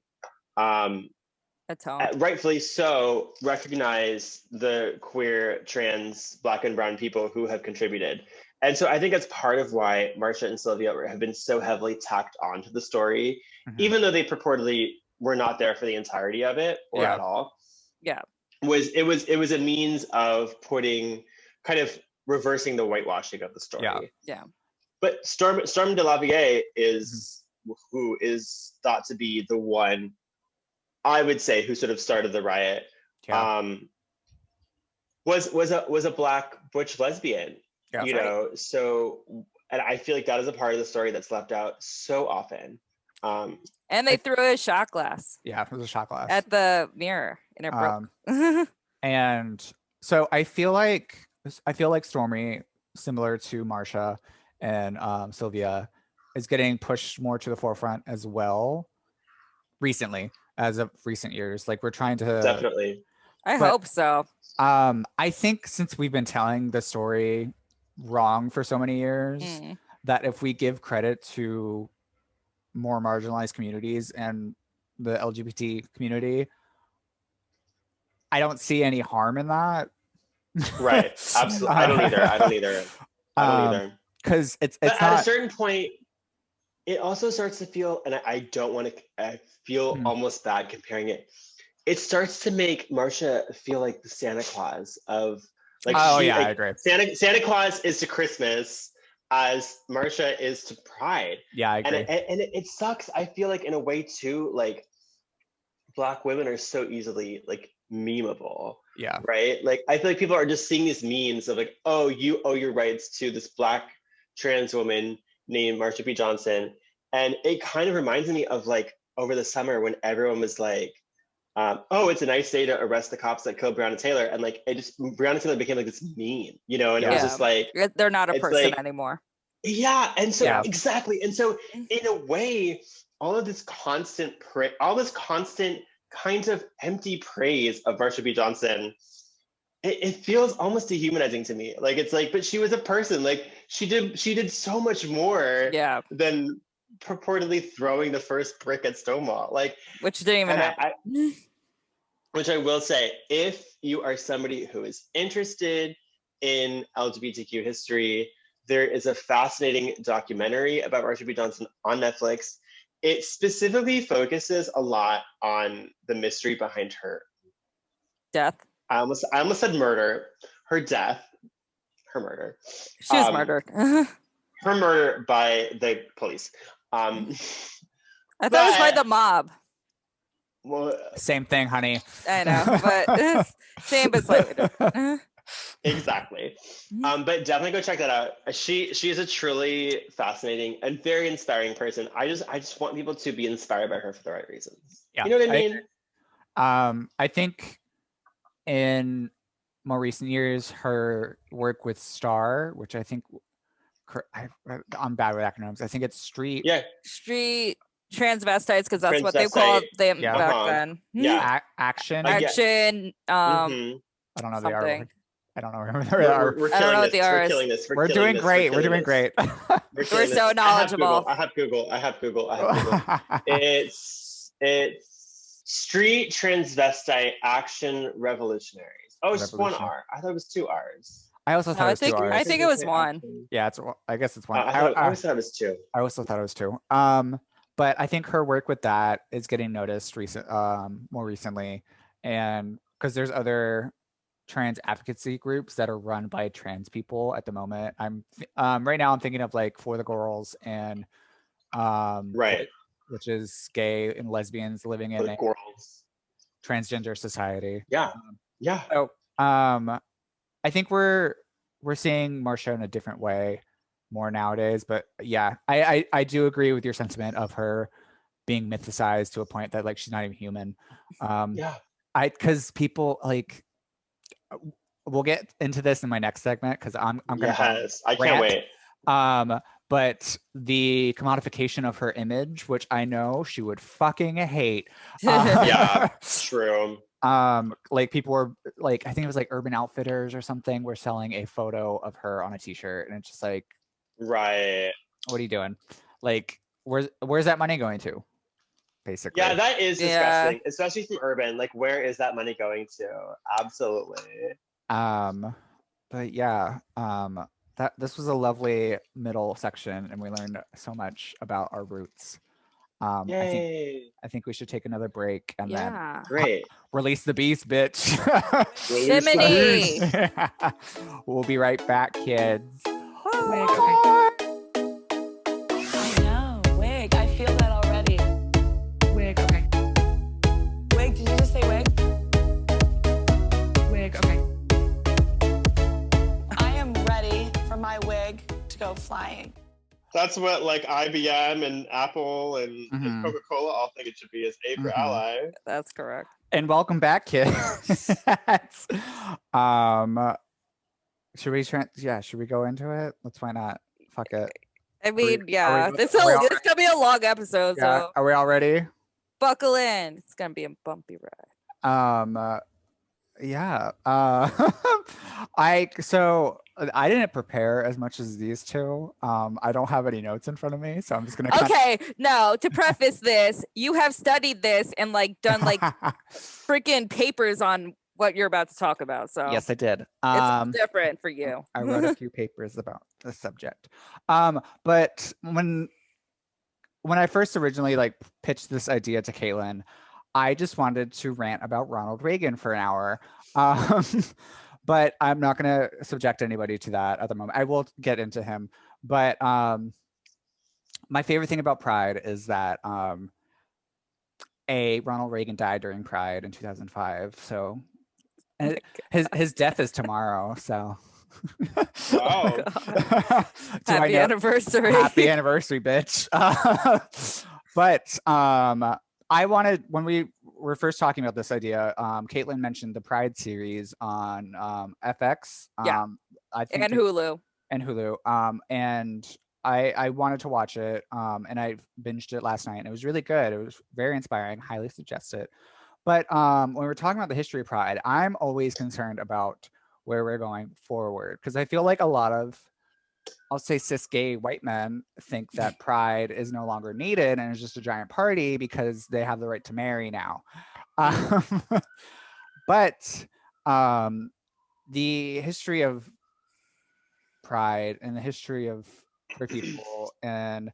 Speaker 5: rightfully so, recognize the queer, trans, Black and brown people who have contributed. And so I think that's part of why Marsha and Sylvia have been so heavily tacked onto the story, even though they purportedly were not there for the entirety of it or at all.
Speaker 4: Yeah.
Speaker 5: It was a means of putting, kind of reversing the whitewashing of the story.
Speaker 4: Yeah.
Speaker 5: But Storm de Lavier is who is thought to be the one, I would say, who sort of started the riot. Was a Black butch lesbian. You know, so, and I feel like that is a part of the story that's left out so often.
Speaker 4: And they threw a shot glass.
Speaker 3: Yeah, it was a shot glass
Speaker 4: at the mirror, and it broke.
Speaker 3: And so I feel like Stormy, similar to Marsha and Sylvia, is getting pushed more to the forefront as well recently, as of recent years. Like we're trying to
Speaker 5: definitely.
Speaker 4: I hope so.
Speaker 3: I think since we've been telling the story wrong for so many years, that if we give credit to more marginalized communities and the LGBT community, I don't see any harm in that.
Speaker 5: Right. Absolutely. I don't either.
Speaker 3: Because it's
Speaker 5: not... At a certain point, it also starts to feel, and I don't want to, I feel almost bad comparing it. It starts to make Marsha feel like the Santa Claus of, like,
Speaker 3: I agree.
Speaker 5: Santa Claus is to Christmas as Marsha is to Pride.
Speaker 3: Yeah, I agree.
Speaker 5: And it sucks. I feel like in a way too, like Black women are so easily like memeable.
Speaker 3: Yeah.
Speaker 5: Right? Like I feel like people are just seeing these memes of like, oh, you owe your rights to this Black trans woman named Marsha P. Johnson. And it kind of reminds me of like over the summer when everyone was like, oh, it's a nice day to arrest the cops that killed Breonna Taylor. And like, Breonna Taylor became like this meme, you know, and it was just like,
Speaker 4: they're not a person anymore.
Speaker 5: Yeah. And so, exactly. And so in a way, all this constant kind of empty praise of Marsha P. Johnson, it feels almost dehumanizing to me. Like, it's like, but she was a person, like she did so much more than purportedly throwing the first brick at Stonewall, like,
Speaker 4: which didn't even happen.
Speaker 5: Which I will say, if you are somebody who is interested in LGBTQ history, there is a fascinating documentary about Marsha P. Johnson on Netflix. It specifically focuses a lot on the mystery behind her
Speaker 4: death.
Speaker 5: I almost said murder. Her death. Her murder.
Speaker 4: She was murdered.
Speaker 5: Her murder by the police.
Speaker 4: I thought it was by the mob.
Speaker 5: Well,
Speaker 3: same thing, honey.
Speaker 4: I know, but same but slightly different.
Speaker 5: Exactly. But definitely go check that out. She is a truly fascinating and very inspiring person. I just want people to be inspired by her for the right reasons. Yeah, you know what I mean?
Speaker 3: I think in more recent years, her work with Star, which I think I'm bad with acronyms. I think it's street.
Speaker 5: Yeah.
Speaker 4: Street transvestites, because that's what they called them
Speaker 3: Yeah.
Speaker 4: back then.
Speaker 5: Yeah.
Speaker 3: Action.
Speaker 4: Action.
Speaker 5: Mhm.
Speaker 3: I don't know the R
Speaker 4: something.
Speaker 3: word. I don't know where they are.
Speaker 5: We're
Speaker 4: I don't know
Speaker 5: killing
Speaker 4: what
Speaker 5: this.
Speaker 4: the R
Speaker 5: We're
Speaker 4: is.
Speaker 5: killing this.
Speaker 3: We're doing great. We're doing great.
Speaker 5: We're killing
Speaker 4: so
Speaker 5: this.
Speaker 4: knowledgeable.
Speaker 5: I have Google. It's Street Transvestite Action Revolutionaries. Oh, it's just one
Speaker 3: Revolution.
Speaker 5: R. I thought it was two R's.
Speaker 3: I also thought
Speaker 4: No,
Speaker 3: it
Speaker 4: I
Speaker 3: was two
Speaker 4: think
Speaker 3: R's.
Speaker 4: I think it was one.
Speaker 3: Yeah, I guess it's one.
Speaker 5: I always thought it was two.
Speaker 3: I also thought it was two. But I think her work with that is getting noticed more recently, and because there's other trans advocacy groups that are run by trans people at the moment. Right now I'm thinking of like For the Girls and
Speaker 5: Right.
Speaker 3: which is gay and lesbians living in a transgender society.
Speaker 5: Yeah. Yeah.
Speaker 3: So I think we're seeing Marsha in a different way more nowadays, but yeah, I do agree with your sentiment of her being mythicized to a point that like she's not even human.
Speaker 5: Yeah.
Speaker 3: Because people like, we'll get into this in my next segment because I'm gonna
Speaker 5: Yes, I can't wait.
Speaker 3: But the commodification of her image, which I know she would fucking hate.
Speaker 5: Yeah, true.
Speaker 3: Like people were like, I think it was like Urban Outfitters or something were selling a photo of her on a t-shirt, and it's just like,
Speaker 5: right,
Speaker 3: what are you doing? Like, where's that money going to? Basically.
Speaker 5: Yeah, that is disgusting, especially from Urban. Like, where is that money going to? Absolutely.
Speaker 3: But yeah, this was a lovely middle section, and we learned so much about our roots.
Speaker 5: Yay.
Speaker 3: I think we should take another break and then
Speaker 5: great.
Speaker 3: Release the beast, bitch.
Speaker 4: Jiminy.
Speaker 3: We'll be right back, kids.
Speaker 2: Wig, okay.
Speaker 1: I know. Wig. I feel that already.
Speaker 2: Wig, okay.
Speaker 1: Wig. Did you just say wig?
Speaker 2: Wig, okay.
Speaker 1: I am ready for my wig to go flying.
Speaker 5: That's what like IBM and Apple and Coca-Cola all think it should be, is A for ally.
Speaker 4: That's correct.
Speaker 3: And welcome back, kids. Should we go into it? Why not? Fuck it.
Speaker 4: I mean, this gonna be a long episode,
Speaker 3: Yeah.
Speaker 4: so
Speaker 3: Are we all ready?
Speaker 4: buckle in. It's gonna be a bumpy ride.
Speaker 3: I didn't prepare as much as these two. I don't have any notes in front of me, so I'm just gonna
Speaker 4: No, to preface this, you have studied this and like done like freaking papers on what you're about to talk about, so
Speaker 3: yes, I did.
Speaker 4: it's different for you.
Speaker 3: I wrote a few papers about the subject. But when I first originally like pitched this idea to Caitlin, I just wanted to rant about Ronald Reagan for an hour. But I'm not going to subject anybody to that at the moment. I will get into him. But my favorite thing about Pride is that Ronald Reagan died during Pride in 2005. So and his death is tomorrow. So
Speaker 5: wow.
Speaker 4: Happy anniversary.
Speaker 3: Happy anniversary, bitch. But I wanted, when we were first talking about this idea, Caitlin mentioned the Pride series on FX. I think
Speaker 4: and Hulu.
Speaker 3: And Hulu. And I wanted to watch it, and I binged it last night, and it was really good. It was very inspiring. Highly suggest it. But when we're talking about the history of Pride, I'm always concerned about where we're going forward, because I feel like a lot of, I'll say, cis gay white men think that Pride is no longer needed and it's just a giant party because they have the right to marry now. But the history of Pride and the history of queer people and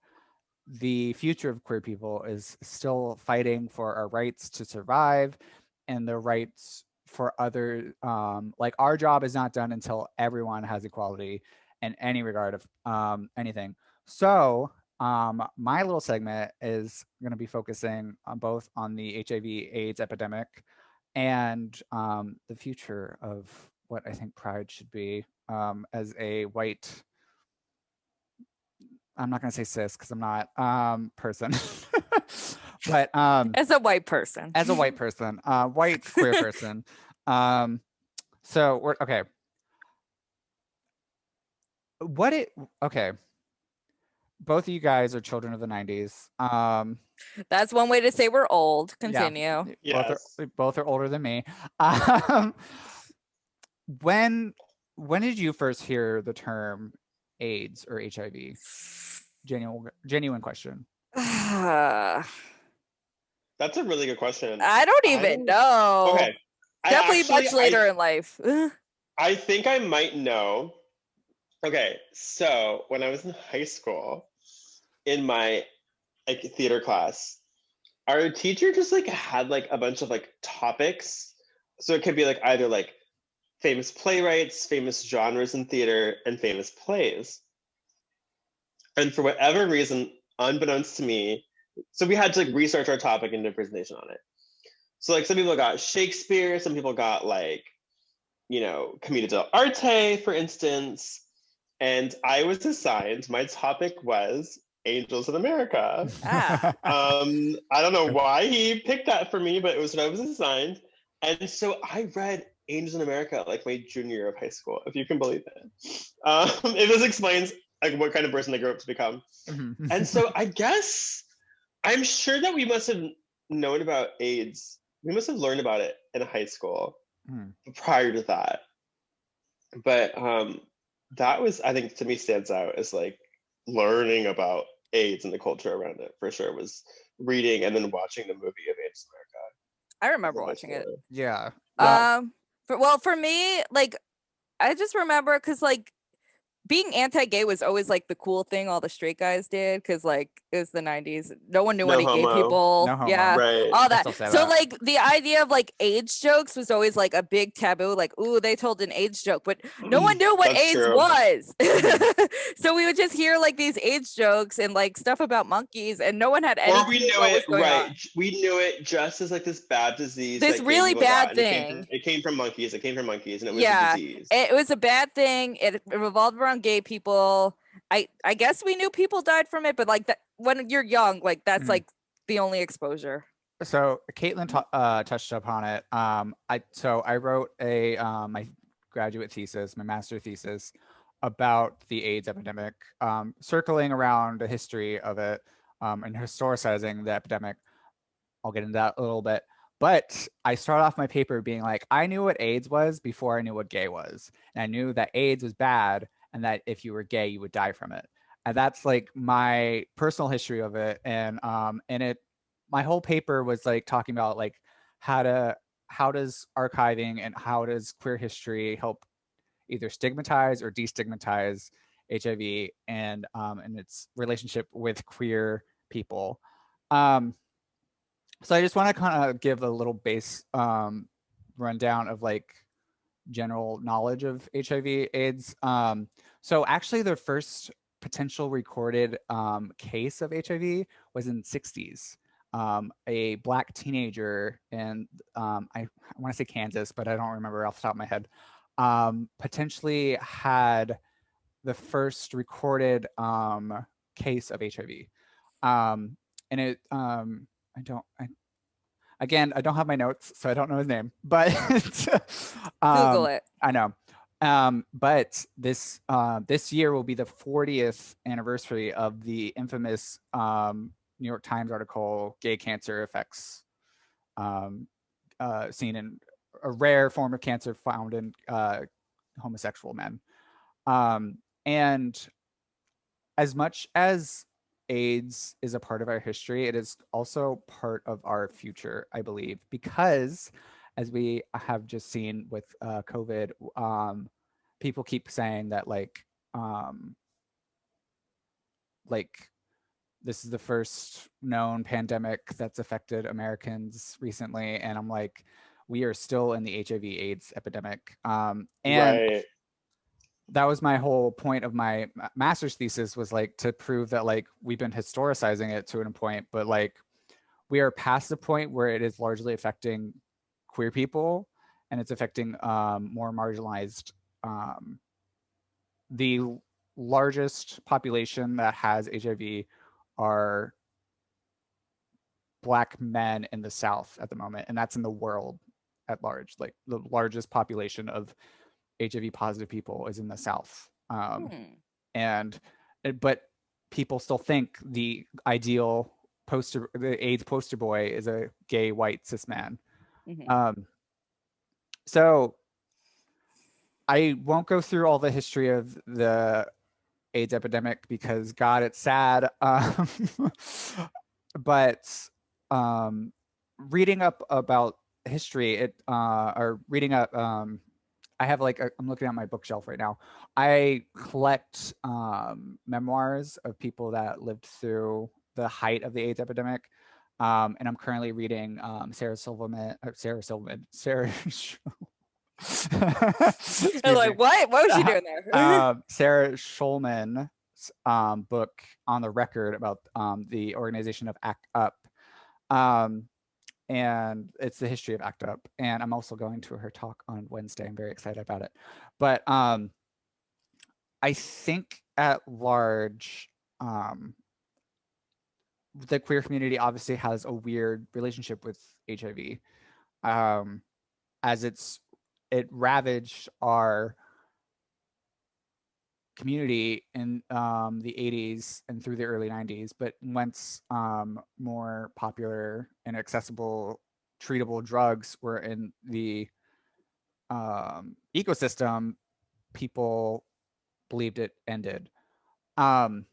Speaker 3: the future of queer people is still fighting for our rights to survive and the rights for other, like our job is not done until everyone has equality in any regard of anything. So my little segment is going to be focusing on both on the HIV/AIDS epidemic and the future of what I think Pride should be as a white, I'm not going to say cis because I'm not person, but
Speaker 4: as a white person,
Speaker 3: white queer person. So we're okay. okay. Both of you guys are children of the 90s.
Speaker 4: That's one way to say we're old.
Speaker 3: Yeah,
Speaker 4: Continue.
Speaker 5: Yes.
Speaker 3: both are older than me. Um, when did you first hear the term AIDS or HIV? Genuine question.
Speaker 4: I
Speaker 5: That's a really good question.
Speaker 4: don't even know.
Speaker 5: Okay.
Speaker 4: Definitely much later in life.
Speaker 5: I think I might know. Okay, so when I was in high school, in my like theater class, our teacher just like had like a bunch of like topics. So it could be like either like famous playwrights, famous genres in theater, and famous plays. And for whatever reason, unbeknownst to me, so we had to like research our topic and do a presentation on it. So like some people got Shakespeare, some people got like, Commedia dell'arte, for instance. And I was assigned, my topic was Angels in America.
Speaker 4: Ah.
Speaker 5: I don't know why he picked that for me, but it was what I was assigned. And so I read Angels in America like my junior year of high school, if you can believe it. If this explains like what kind of person I grew up to become. And so I guess I'm sure that we must have known about AIDS. We must have learned about it in high school prior to that. But that was, I think, to me stands out as like learning about AIDS and the culture around it for sure, was reading and then watching the movie of AIDS America.
Speaker 4: I remember watching it.
Speaker 3: Yeah.
Speaker 4: For me, like, I just remember because like being anti-gay was always like the cool thing all the straight guys did, because like it was the 90s. No one knew
Speaker 5: No
Speaker 4: any gay
Speaker 5: homo.
Speaker 4: people.
Speaker 3: No homo.
Speaker 4: Yeah.
Speaker 5: Right.
Speaker 4: All
Speaker 3: I
Speaker 4: that.
Speaker 3: still say
Speaker 4: So
Speaker 3: that.
Speaker 4: like the idea of like AIDS jokes was always like a big taboo. Like, ooh, they told an AIDS joke, but no one knew what
Speaker 5: That's
Speaker 4: AIDS
Speaker 5: true.
Speaker 4: was. So we would just hear like these AIDS jokes and like stuff about monkeys, and no one had any
Speaker 5: Or we
Speaker 4: clue
Speaker 5: knew
Speaker 4: what was
Speaker 5: it,
Speaker 4: going
Speaker 5: right?
Speaker 4: on.
Speaker 5: We knew it just as like this bad disease.
Speaker 4: This
Speaker 5: that gay
Speaker 4: really
Speaker 5: people
Speaker 4: bad
Speaker 5: got, and
Speaker 4: thing.
Speaker 5: It came from monkeys. It came from monkeys, and it was
Speaker 4: Yeah,
Speaker 5: a disease.
Speaker 4: it was a bad thing. It revolved around gay people. I guess we knew people died from it, but like that when you're young, like that's like the only exposure.
Speaker 3: So Caitlin touched upon it. I wrote my graduate thesis, my master thesis, about the AIDS epidemic, circling around the history of it, and historicizing the epidemic. I'll get into that a little bit. But I start off my paper being like, I knew what AIDS was before I knew what gay was. And I knew that AIDS was bad and that if you were gay, you would die from it. And that's like my personal history of it. And my whole paper was like talking about like how does archiving and how does queer history help either stigmatize or destigmatize HIV and its relationship with queer people. So I just want to kind of give a little base rundown of like general knowledge of HIV/AIDS. So actually, the first potential recorded case of HIV was in the 60s. A Black teenager in I want to say Kansas, but I don't remember off the top of my head. Potentially had the first recorded case of HIV, and it. Again, I don't have my notes, so I don't know his name, but
Speaker 4: Google it.
Speaker 3: I know. But this year will be the 40th anniversary of the infamous New York Times article, "Gay Cancer Affects," seen in a rare form of cancer found in homosexual men. And as much as AIDS is a part of our history, it is also part of our future, I believe, because as we have just seen with COVID, people keep saying that like this is the first known pandemic that's affected Americans recently, and I'm like, we are still in the HIV/AIDS epidemic, and
Speaker 5: Right.
Speaker 3: that was my whole point of my master's thesis, was like to prove that like we've been historicizing it to a point, but like we are past the point where it is largely affecting queer people and it's affecting more marginalized. The largest population that has HIV are Black men in the South at the moment, and that's in the world at large. Like the largest population of HIV positive people is in the South. and but people still think the ideal the AIDS poster boy is a gay white cis man.
Speaker 4: Mhm.
Speaker 3: So I won't go through all the history of the AIDS epidemic because God, it's sad. But reading up about history, or reading up, I have like I'm looking at my bookshelf right now. I collect memoirs of people that lived through the height of the AIDS epidemic. And I'm currently reading Sarah Silverman, Sarah
Speaker 4: I'm
Speaker 3: excuse me.
Speaker 4: like, what? What was she doing there?
Speaker 3: Sarah Schulman's book on the record about the organization of ACT UP. And it's the history of ACT UP. And I'm also going to her talk on Wednesday. I'm very excited about it. But I think at large, the queer community obviously has a weird relationship with HIV, as it ravaged our community in the 80s and through the early 90s, but once more popular and accessible treatable drugs were in the ecosystem, people believed it ended. But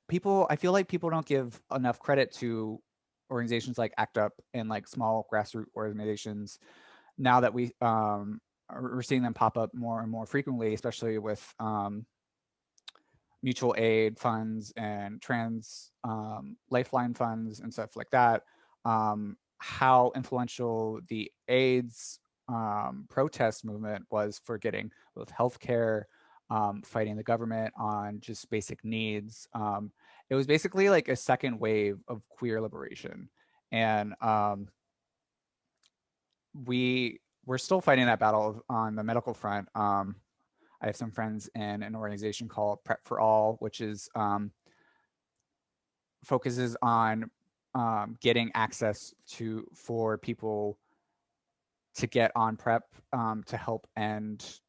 Speaker 3: people, I feel like people don't give enough credit to organizations like ACT UP and like small grassroots organizations now that we're seeing them pop up more and more frequently, especially with mutual aid funds and trans lifeline funds and stuff like that. How influential the AIDS protest movement was for getting both healthcare, fighting the government on just basic needs. It was basically like a second wave of queer liberation, and we're still fighting that battle on the medical front. I have some friends in an organization called Prep for All, which is focuses on getting access for people to get on PrEP to help end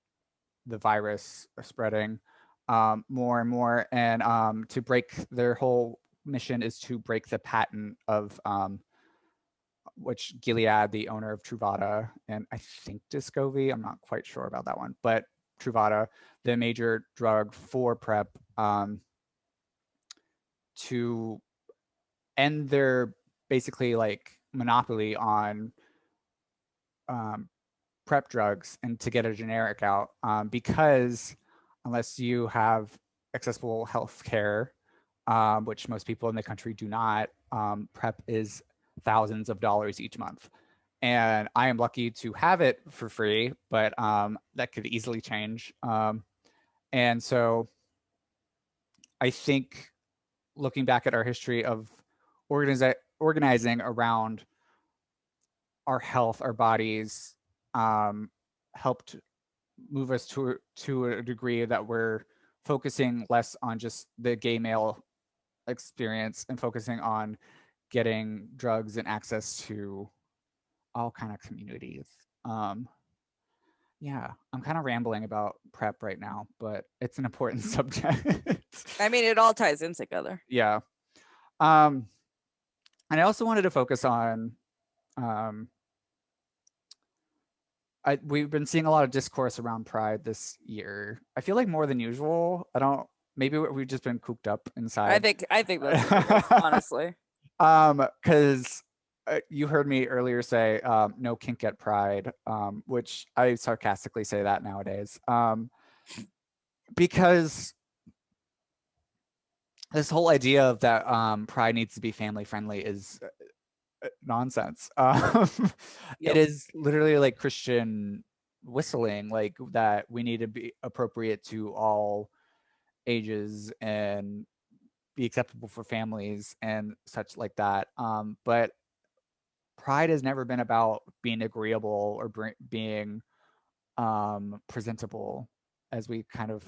Speaker 3: the virus spreading more and more, and to break their whole mission is to break the patent of which Gilead, the owner of Truvada, and I think Descovy, I'm not quite sure about that one, but Truvada, the major drug for PrEP, to end their basically like monopoly on PrEP drugs and to get a generic out, because unless you have accessible health care, which most people in the country do not, PrEP is thousands of dollars each month. And I am lucky to have it for free, but that could easily change. And so I think looking back at our history of organizing around our health, our bodies, helped move us to a degree that we're focusing less on just the gay male experience and focusing on getting drugs and access to all kind of communities. Yeah, I'm kind of rambling about PrEP right now, but it's an important subject.
Speaker 4: I mean, it all ties in together.
Speaker 3: Yeah. And I also wanted to focus on we've been seeing a lot of discourse around Pride this year. I feel like more than usual. Maybe we've just been cooped up inside.
Speaker 4: I think that's what it is, honestly.
Speaker 3: Because you heard me earlier say no kink at Pride, which I sarcastically say that nowadays. Because this whole idea of that Pride needs to be family friendly is nonsense. It is literally like Christian whistling, like that we need to be appropriate to all ages and be acceptable for families and such like that. But Pride has never been about being agreeable or being presentable, as we kind of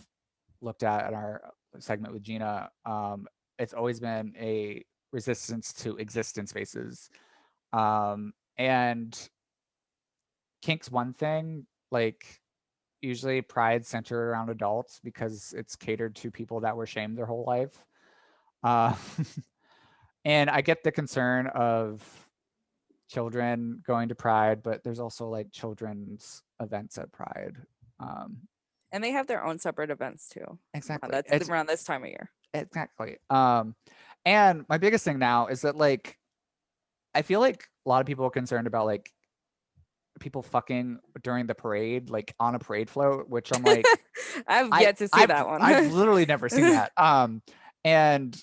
Speaker 3: looked at in our segment with Gina. It's always been a resistance to existence spaces. And kink's one thing, like usually Pride centered around adults because it's catered to people that were shamed their whole life. And I get the concern of children going to Pride, but there's also like children's events at Pride.
Speaker 4: And they have their own separate events too.
Speaker 3: Exactly.
Speaker 4: That's
Speaker 3: It's,
Speaker 4: around this time of year.
Speaker 3: exactly. And my biggest thing now is that like I feel like a lot of people are concerned about like people fucking during the parade, like on a parade float, which I'm like,
Speaker 4: I've yet to see that one.
Speaker 3: I've literally never seen that. And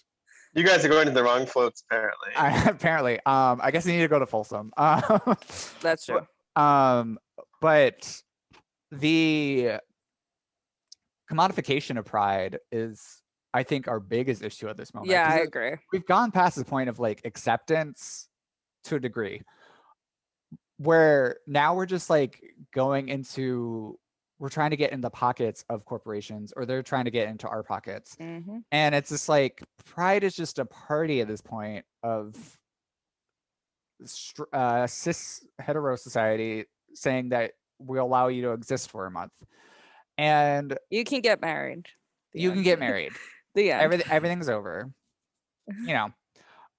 Speaker 5: You guys are going to the wrong floats, apparently.
Speaker 3: apparently, I guess I need to go to Folsom.
Speaker 4: That's true.
Speaker 3: But the commodification of Pride is, I think, our biggest issue at this moment.
Speaker 4: Yeah,
Speaker 3: 'Cause
Speaker 4: I agree.
Speaker 3: we've gone past the point of like acceptance to a degree, where now we're just like going into, we're trying to get in the pockets of corporations, or they're trying to get into our pockets.
Speaker 4: Mm-hmm.
Speaker 3: And it's just like Pride is just a party at this point of cis hetero society saying that we'll allow you to exist for a month, and
Speaker 4: You can get married. The
Speaker 3: you can
Speaker 4: end.
Speaker 3: get married.
Speaker 4: The end.
Speaker 3: Everything's over. You know,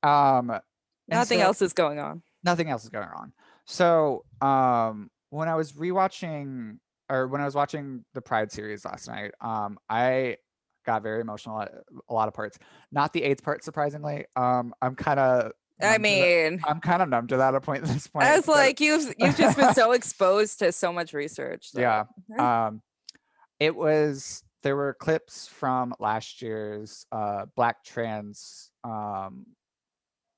Speaker 3: and
Speaker 4: Nothing
Speaker 3: so-
Speaker 4: else is going on.
Speaker 3: Nothing else is going on. So when I was rewatching, or when I was watching the Pride series last night, I got very emotional at a lot of parts. Not the AIDS part, surprisingly. I'm kind of
Speaker 4: I mean,
Speaker 3: I'm kind of numb to that at this point.
Speaker 4: I was
Speaker 3: but-
Speaker 4: like, you've just been so exposed to so much research. So.
Speaker 3: Yeah. There were clips from last year's Black Trans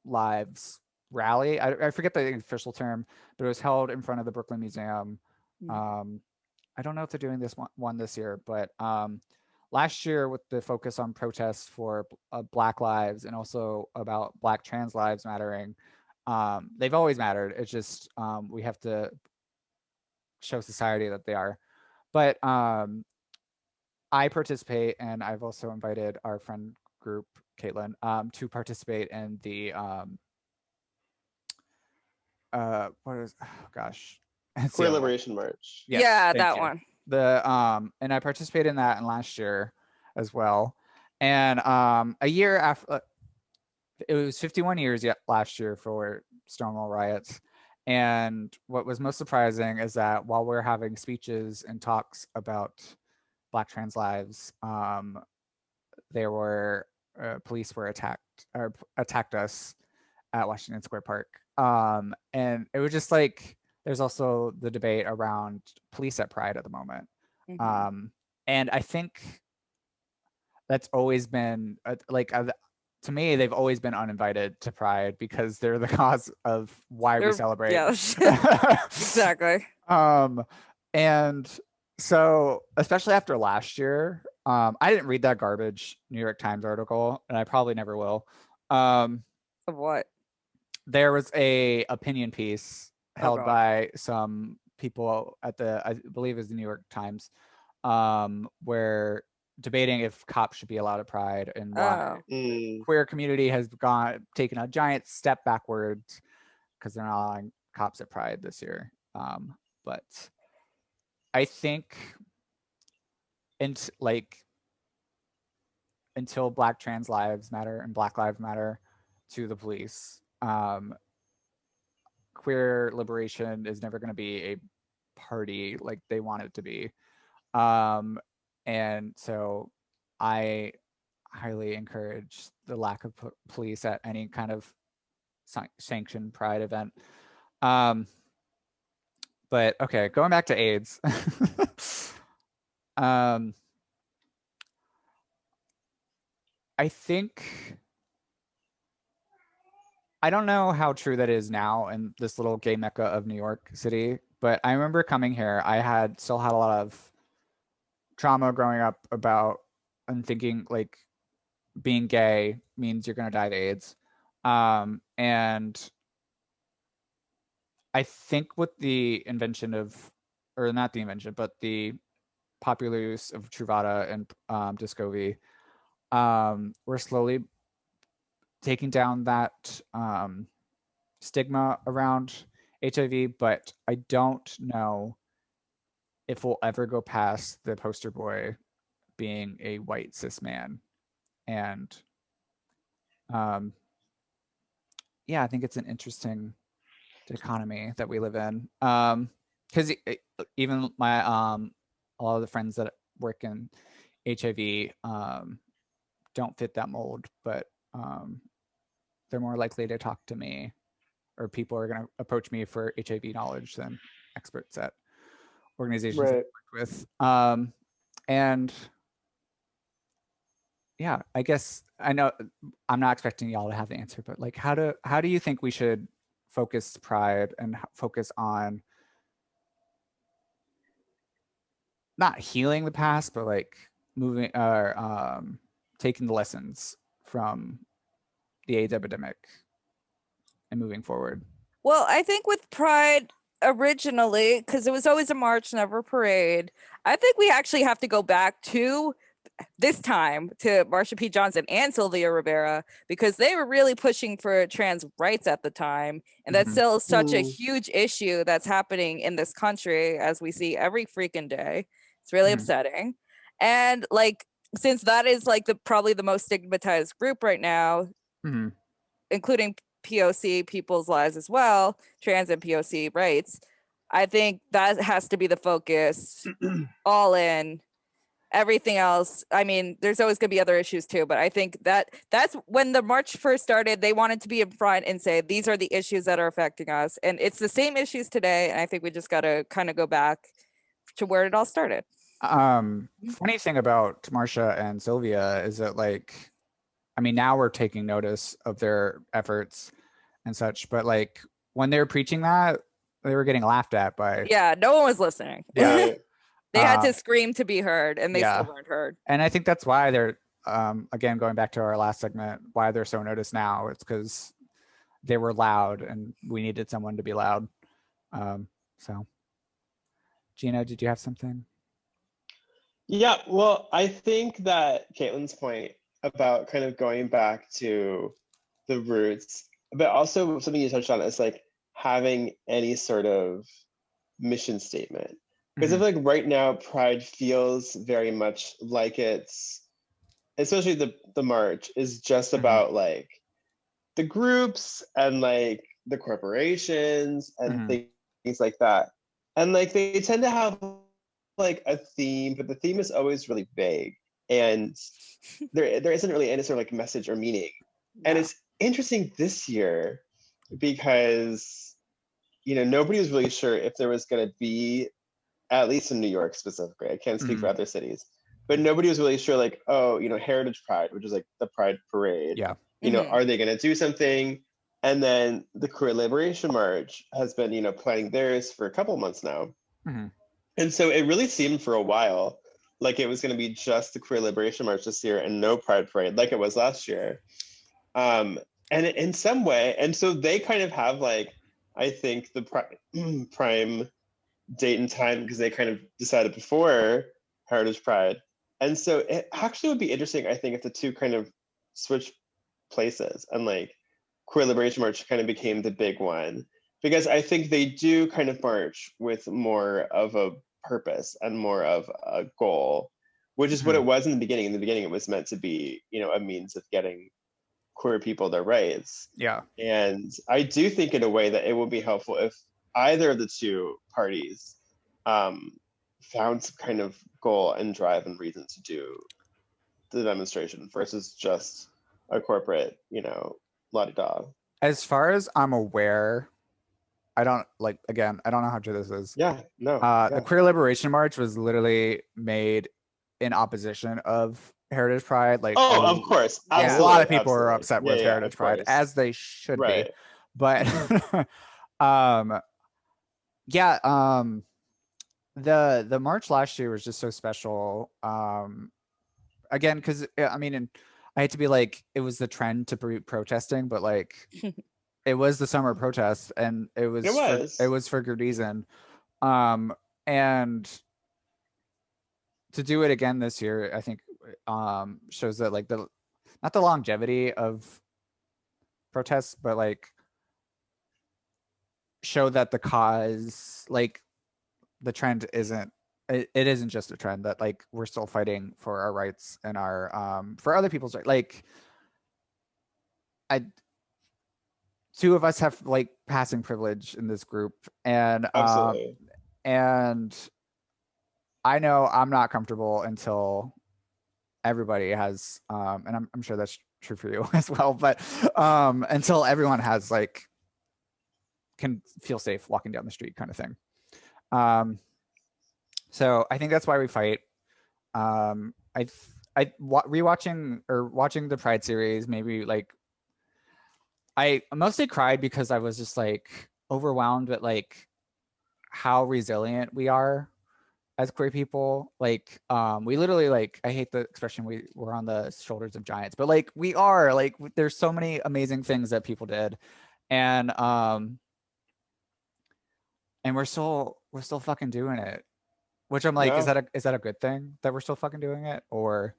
Speaker 3: Lives rally. I forget the official term, but it was held in front of the Brooklyn Museum. I don't know if they're doing this one this year, but last year, with the focus on protests for Black lives and also about Black trans lives mattering, they've always mattered. It's just we have to show society that they are. But I participate, and I've also invited our friend group, Caitlin, to participate in the what is, oh gosh, it's the
Speaker 5: Queer
Speaker 3: other one.
Speaker 5: Liberation March.
Speaker 3: Yes,
Speaker 4: Yeah,
Speaker 3: thank
Speaker 4: that
Speaker 3: you.
Speaker 4: one.
Speaker 3: And I participated in that in last year as well. And a year after, it was 51 years yet last year for Stonewall riots. And what was most surprising is that while we're having speeches and talks about Black trans lives, there were police were attacked us at Washington Square Park. And it was just like, there's also the debate around police at Pride at the moment.
Speaker 4: Mhm.
Speaker 3: And I think that's always been to me, they've always been uninvited to Pride because they're the cause of why we celebrate.
Speaker 4: Yeah, exactly.
Speaker 3: And so, especially after last year, I didn't read that garbage New York Times article, and I probably never will.
Speaker 4: Of what?
Speaker 3: There was a opinion piece held
Speaker 4: God.
Speaker 3: by some people at I believe it was the New York Times, where debating if cops should be allowed at Pride and why queer community has taken a giant step backwards because they're not allowing cops at Pride this year. But I think until Black trans lives matter and Black lives matter to the police, queer liberation is never going to be a party like they want it to be. And so I highly encourage the lack of police at any kind of sanctioned Pride event. But okay, going back to AIDS. I think, I don't know how true that is now in this little gay mecca of New York City, but I remember coming here, I still had a lot of trauma growing up about and thinking like being gay means you're going to die of AIDS. And I think with the invention of, or not the invention, but the popular use of Truvada and Descovy, we're slowly taking down that stigma around HIV, but I don't know if we'll ever go past the poster boy being a white cis man. And yeah, I think it's an interesting economy that we live in. Because even my a lot of the friends that work in HIV don't fit that mold, but they're more likely to talk to me, or people are going to approach me for HIV knowledge than experts at organizations that I work with. And yeah, I guess I know I'm not expecting y'all to have the answer, but like, how do you think we should focus Pride and focus on not healing the past, but like moving or taking the lessons from the AIDS epidemic and moving forward?
Speaker 4: Well, I think with Pride originally, because it was always a march, never a parade, I think we actually have to go back to this time to Marsha P. Johnson and Sylvia Rivera, because they were really pushing for trans rights at the time. And that's still such a huge issue that's happening in this country, as we see every freaking day. It's really upsetting. And like, since that is like probably the most stigmatized group right now, including POC people's lives as well, trans and POC rights, I think that has to be the focus, all in. Everything else, I mean, there's always going to be other issues too, but I think that's when the march first started. They wanted to be in front and say, these are the issues that are affecting us. And it's the same issues today. And I think we just got to kind of go back to where it all started.
Speaker 3: Funny thing about Marsha and Sylvia is that, like, I mean, now we're taking notice of their efforts and such, but like when they were preaching that, they were getting laughed at by.
Speaker 4: Yeah, no one was listening.
Speaker 3: Yeah.
Speaker 4: They had to scream to be heard, and they still weren't heard.
Speaker 3: And I think that's why they're, again, going back to our last segment, why they're so noticed now. It's because they were loud and we needed someone to be loud. So, Gina, did you have something?
Speaker 5: Yeah, well, I think that Caitlin's point about kind of going back to the roots, but also something you touched on is like having any sort of mission statement. Because I feel like right now, Pride feels very much like it's, especially the march, is just about like the groups and like the corporations and things like that. And like they tend to have like a theme, but the theme is always really vague. And there isn't really any sort of like message or meaning. Yeah. And it's interesting this year because, you know, nobody was really sure if there was going to be, at least in New York specifically, I can't speak for other cities, but nobody was really sure, like, oh, you know, Heritage Pride, which is like the Pride Parade. Yeah. You know, are they going to do something? And then the Queer Liberation March has been, you know, planning theirs for a couple of months now. And so it really seemed for a while like it was going to be just the Queer Liberation March this year and no Pride Parade like it was last year. And in some way, and so they kind of have like, I think the prime date and time because they kind of decided before Heritage Pride. And so it actually would be interesting, I think, if the two kind of switch places and like Queer Liberation March kind of became the big one, because I think they do kind of march with more of a purpose and more of a goal, which is what it was in the beginning. In the beginning, it was meant to be, you know, a means of getting queer people their rights. Yeah. And I do think in a way that it would be helpful if either of the two parties found some kind of goal and drive and reason to do the demonstration versus just a corporate, you know, la-di-da.
Speaker 3: As far as I'm aware, I don't like, again, I don't know how true this is.
Speaker 5: Yeah, no.
Speaker 3: The Queer Liberation March was literally made in opposition of Heritage Pride. Like,
Speaker 5: of course.
Speaker 3: A lot of people were upset with Heritage Pride, as they should be. But the march last year was just so special. Again, because I mean, and I hate to be like, it was the trend to be protesting, but like it was the summer protest, and it was for good reason. And to do it again this year, I think shows that like not the longevity of protests, but like show that the cause, like the trend isn't it isn't just a trend, that like we're still fighting for our rights and our for other people's rights. Like two of us have like passing privilege in this group, and
Speaker 5: Absolutely.
Speaker 3: and I know I'm not comfortable until everybody has and I'm sure that's true for you as well, but until everyone has like can feel safe walking down the street kind of thing. So I think that's why we fight. Rewatching or watching the Pride series, maybe like I mostly cried because I was just like overwhelmed at like how resilient we are as queer people. Like we literally, like, I hate the expression we're on the shoulders of giants, but like we are, like there's so many amazing things that people did, and we're still fucking doing it, which I'm like,
Speaker 5: Yeah.
Speaker 3: is that a good thing that we're still fucking doing it, or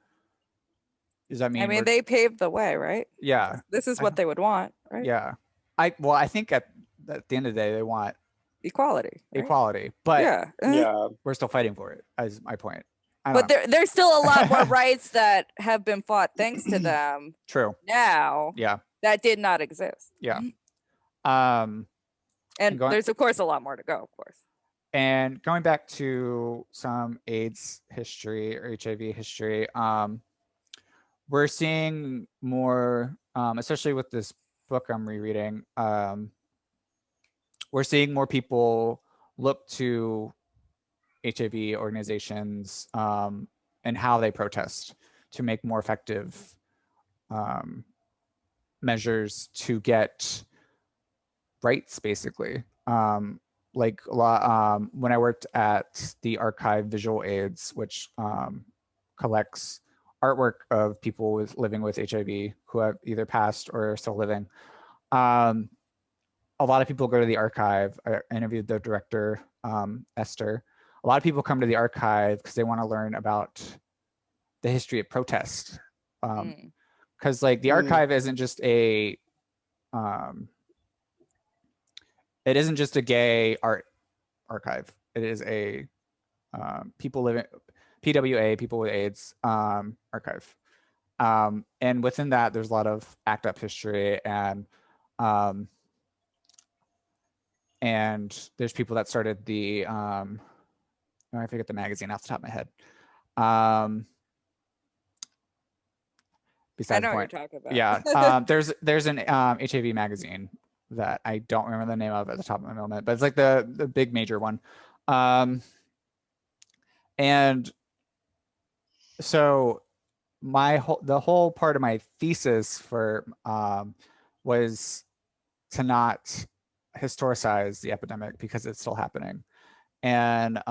Speaker 3: does that mean
Speaker 4: I mean,
Speaker 3: we're
Speaker 4: they paved the way, right?
Speaker 3: yeah
Speaker 4: This is what they would want, right?
Speaker 3: yeah I think at the end of the day they want
Speaker 4: Equality. Right?
Speaker 3: equality, but
Speaker 4: Yeah.
Speaker 5: Yeah.
Speaker 3: we're still fighting for it, as my point.
Speaker 4: But there's still a lot more rights that have been fought thanks to them
Speaker 3: True.
Speaker 4: now
Speaker 3: Yeah.
Speaker 4: that did not exist.
Speaker 3: Yeah.
Speaker 4: And there's of course a lot more to go, of course.
Speaker 3: And going back to some AIDS history or HIV history, we're seeing more, especially with this book I'm rereading, we're seeing more people look to HIV organizations and how they protest to make more effective measures to get rights, basically. Like a lot, when I worked at the archive Visual AIDS, which collects artwork of people living with HIV who have either passed or are still living. A lot of people go to the archive. I interviewed the director, Esther. A lot of people come to the archive because they want to learn about the history of protest. Because like the archive isn't just a it isn't just a gay art archive. It is a people living, PWA, people with AIDS archive. And within that, there's a lot of ACT UP history, and there's people that started the, I forget the magazine off the top of my head. Besides
Speaker 4: I know
Speaker 3: the
Speaker 4: what
Speaker 3: point.
Speaker 4: you're talking about.
Speaker 3: Yeah, there's an HIV magazine that I don't remember the name of at the top of my moment, but it's like the big major one. And so the whole part of my thesis for was to not historicize the epidemic because it's still happening, and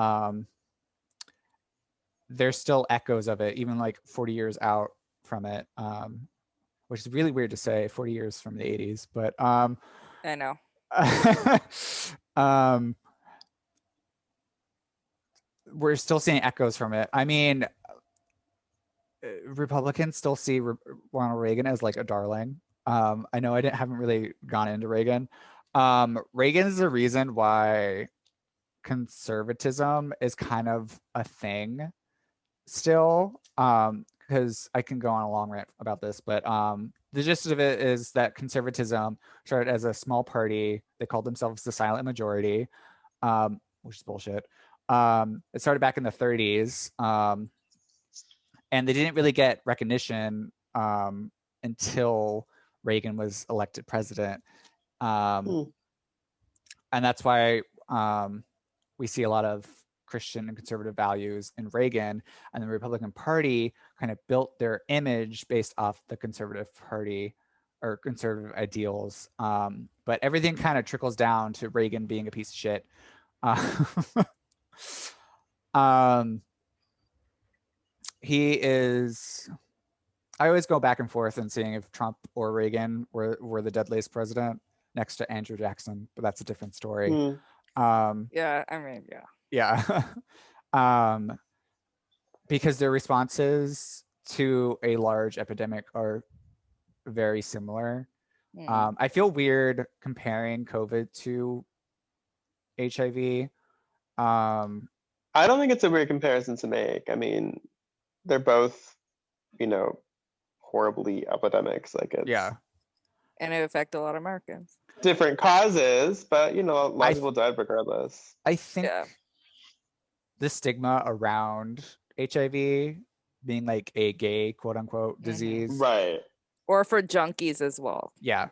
Speaker 3: there's still echoes of it even like 40 years out from it, which is really weird to say 40 years from the 80s, but
Speaker 4: I know.
Speaker 3: We're still seeing echoes from it. I mean, Republicans still see Ronald Reagan as like a darling. I know I haven't really gone into Reagan. Reagan is the reason why conservatism is kind of a thing still, because I can go on a long rant about this, but the gist of it is that conservatism started as a small party. They called themselves the silent majority, which is bullshit. It started back in the 30s, and they didn't really get recognition until Reagan was elected president. And that's why we see a lot of Christian and conservative values in Reagan, and the Republican Party kind of built their image based off the conservative party or conservative ideals. But everything kind of trickles down to Reagan being a piece of shit. He is, I always go back and forth and seeing if Trump or Reagan were the deadliest president next to Andrew Jackson, but that's a different story.
Speaker 4: Yeah, I mean, yeah.
Speaker 3: Because their responses to a large epidemic are very similar. I feel weird comparing COVID to HIV.
Speaker 5: I don't think it's a weird comparison to make. I mean, they're both, you know, horribly epidemics. Like it's
Speaker 3: Yeah.
Speaker 4: And it affected a lot of Americans.
Speaker 5: different causes, but you know, a lot
Speaker 3: I
Speaker 5: of people died regardless.
Speaker 3: I think
Speaker 4: Yeah.
Speaker 3: the stigma around HIV being like a gay quote unquote disease.
Speaker 5: Right.
Speaker 4: Or for junkies as well.
Speaker 3: Yeah.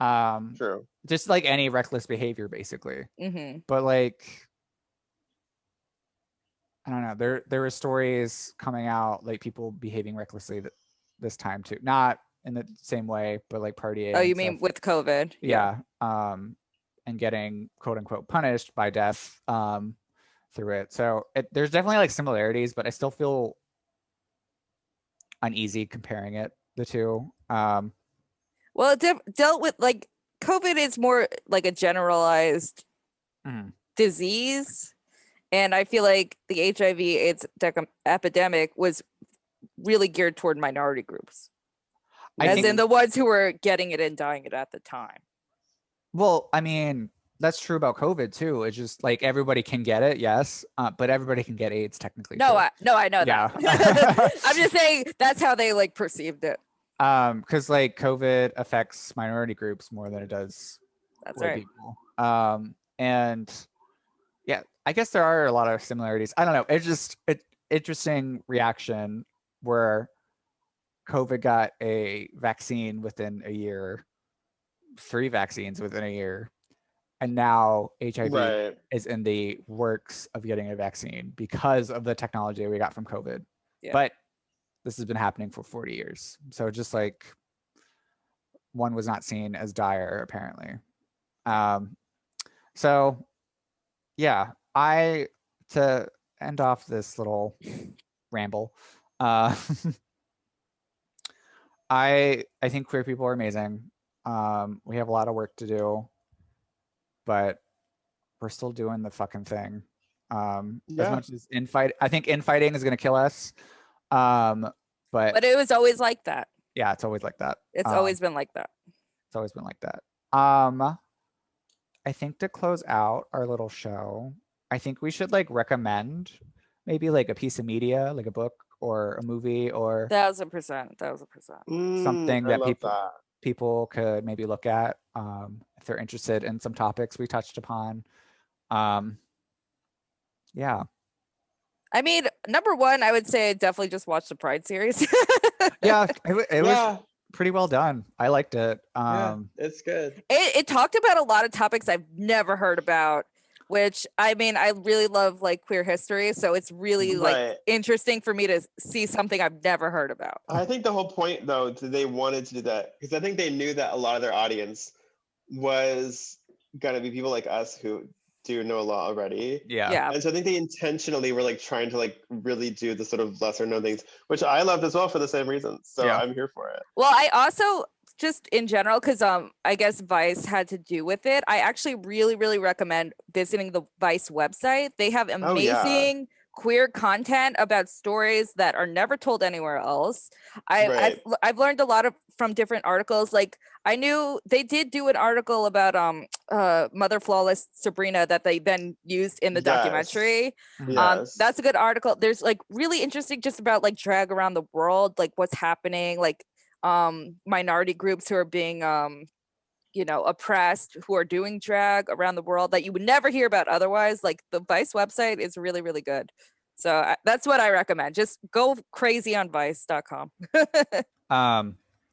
Speaker 5: True.
Speaker 3: Just like any reckless behavior basically.
Speaker 4: Mm-hmm.
Speaker 3: But like I don't know, there were stories coming out like people behaving recklessly this time too. Not in the same way, but like partying.
Speaker 4: Oh, you
Speaker 3: and
Speaker 4: mean
Speaker 3: stuff.
Speaker 4: with COVID?
Speaker 3: Yeah. And getting quote unquote punished by death through it. So there's definitely like similarities, but I still feel uneasy comparing the two.
Speaker 4: Well, it dealt with like COVID is more like a generalized disease. And I feel like the HIV/AIDS epidemic was really geared toward minority groups. As in the ones who were getting it and dying it at the time.
Speaker 3: Well, I mean, that's true about COVID too. It's just like everybody can get it, yes, but everybody can get AIDS technically.
Speaker 4: No,
Speaker 3: too.
Speaker 4: I know that. I'm just saying that's how they like perceived it.
Speaker 3: Because like COVID affects minority groups more than it does white people. And yeah, I guess there are a lot of similarities. I don't know. It's just interesting reaction where COVID got a vaccine within a year, 3 vaccines within a year, and now HIV is in the works of getting a vaccine because of the technology we got from COVID. Yeah. But this has been happening for 40 years. So just like one was not seen as dire, apparently. So yeah, to end off this little ramble, I think queer people are amazing. We have a lot of work to do, but we're still doing the fucking thing. As much as I think infighting is gonna kill us. But
Speaker 4: it was always like that.
Speaker 3: Yeah, it's always like that.
Speaker 4: It's always been like that.
Speaker 3: It's always been like that. I think to close out our little show, I think we should like recommend maybe like a piece of media, like a book or a movie or
Speaker 4: 1000%.
Speaker 3: Something that people could maybe look at if they're interested in some topics we touched upon. Yeah. I
Speaker 4: mean, number one, I would say definitely just watch the Pride series.
Speaker 3: Yeah, it was pretty well done. I liked it.
Speaker 5: It's good.
Speaker 4: It talked about a lot of topics I've never heard about, which I mean, I really love like queer history. So it's really like interesting for me to see something I've never heard about.
Speaker 5: I think the whole point though, they wanted to do that because I think they knew that a lot of their audience was gonna be people like us who do know a lot already.
Speaker 3: Yeah.
Speaker 5: And so I think they intentionally were like trying to like really do the sort of lesser known things, which I loved as well for the same reasons. So I'm here for it.
Speaker 4: Well, I also just in general, because I guess Vice had to do with it. I actually really, really recommend visiting the Vice website. They have amazing queer content about stories that are never told anywhere else. I've learned a lot from different articles. Like I knew they did do an article about Mother Flawless Sabrina that they then used in the documentary. That's a good article. There's like really interesting just about like drag around the world, like what's happening, like minority groups who are being oppressed, who are doing drag around the world that you would never hear about otherwise. Like the Vice website is really, really good. So that's what I recommend. Just go crazy on vice.com.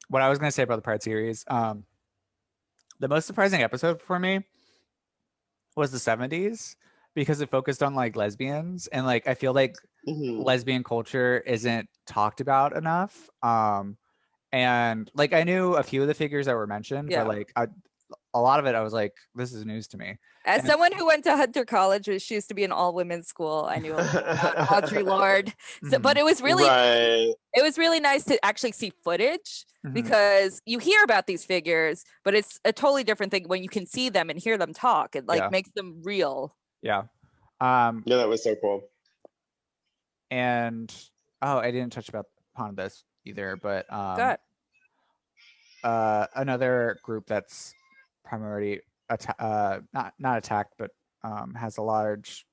Speaker 3: What I was going to say about the Pride series, the most surprising episode for me was the 70s because it focused on like lesbians, and like I feel like lesbian culture isn't talked about enough. And like I knew a few of the figures that were mentioned, but like a lot of it I was like, this is news to me.
Speaker 4: As someone who went to Hunter College, which used to be an all-women's school, I knew about Audre Lorde. So, but it was really nice to actually see footage because you hear about these figures, but it's a totally different thing when you can see them and hear them talk. It like makes them real.
Speaker 3: Yeah.
Speaker 5: That was so cool.
Speaker 3: And I didn't touch upon this either, but another group that's primarily not attacked, but has a large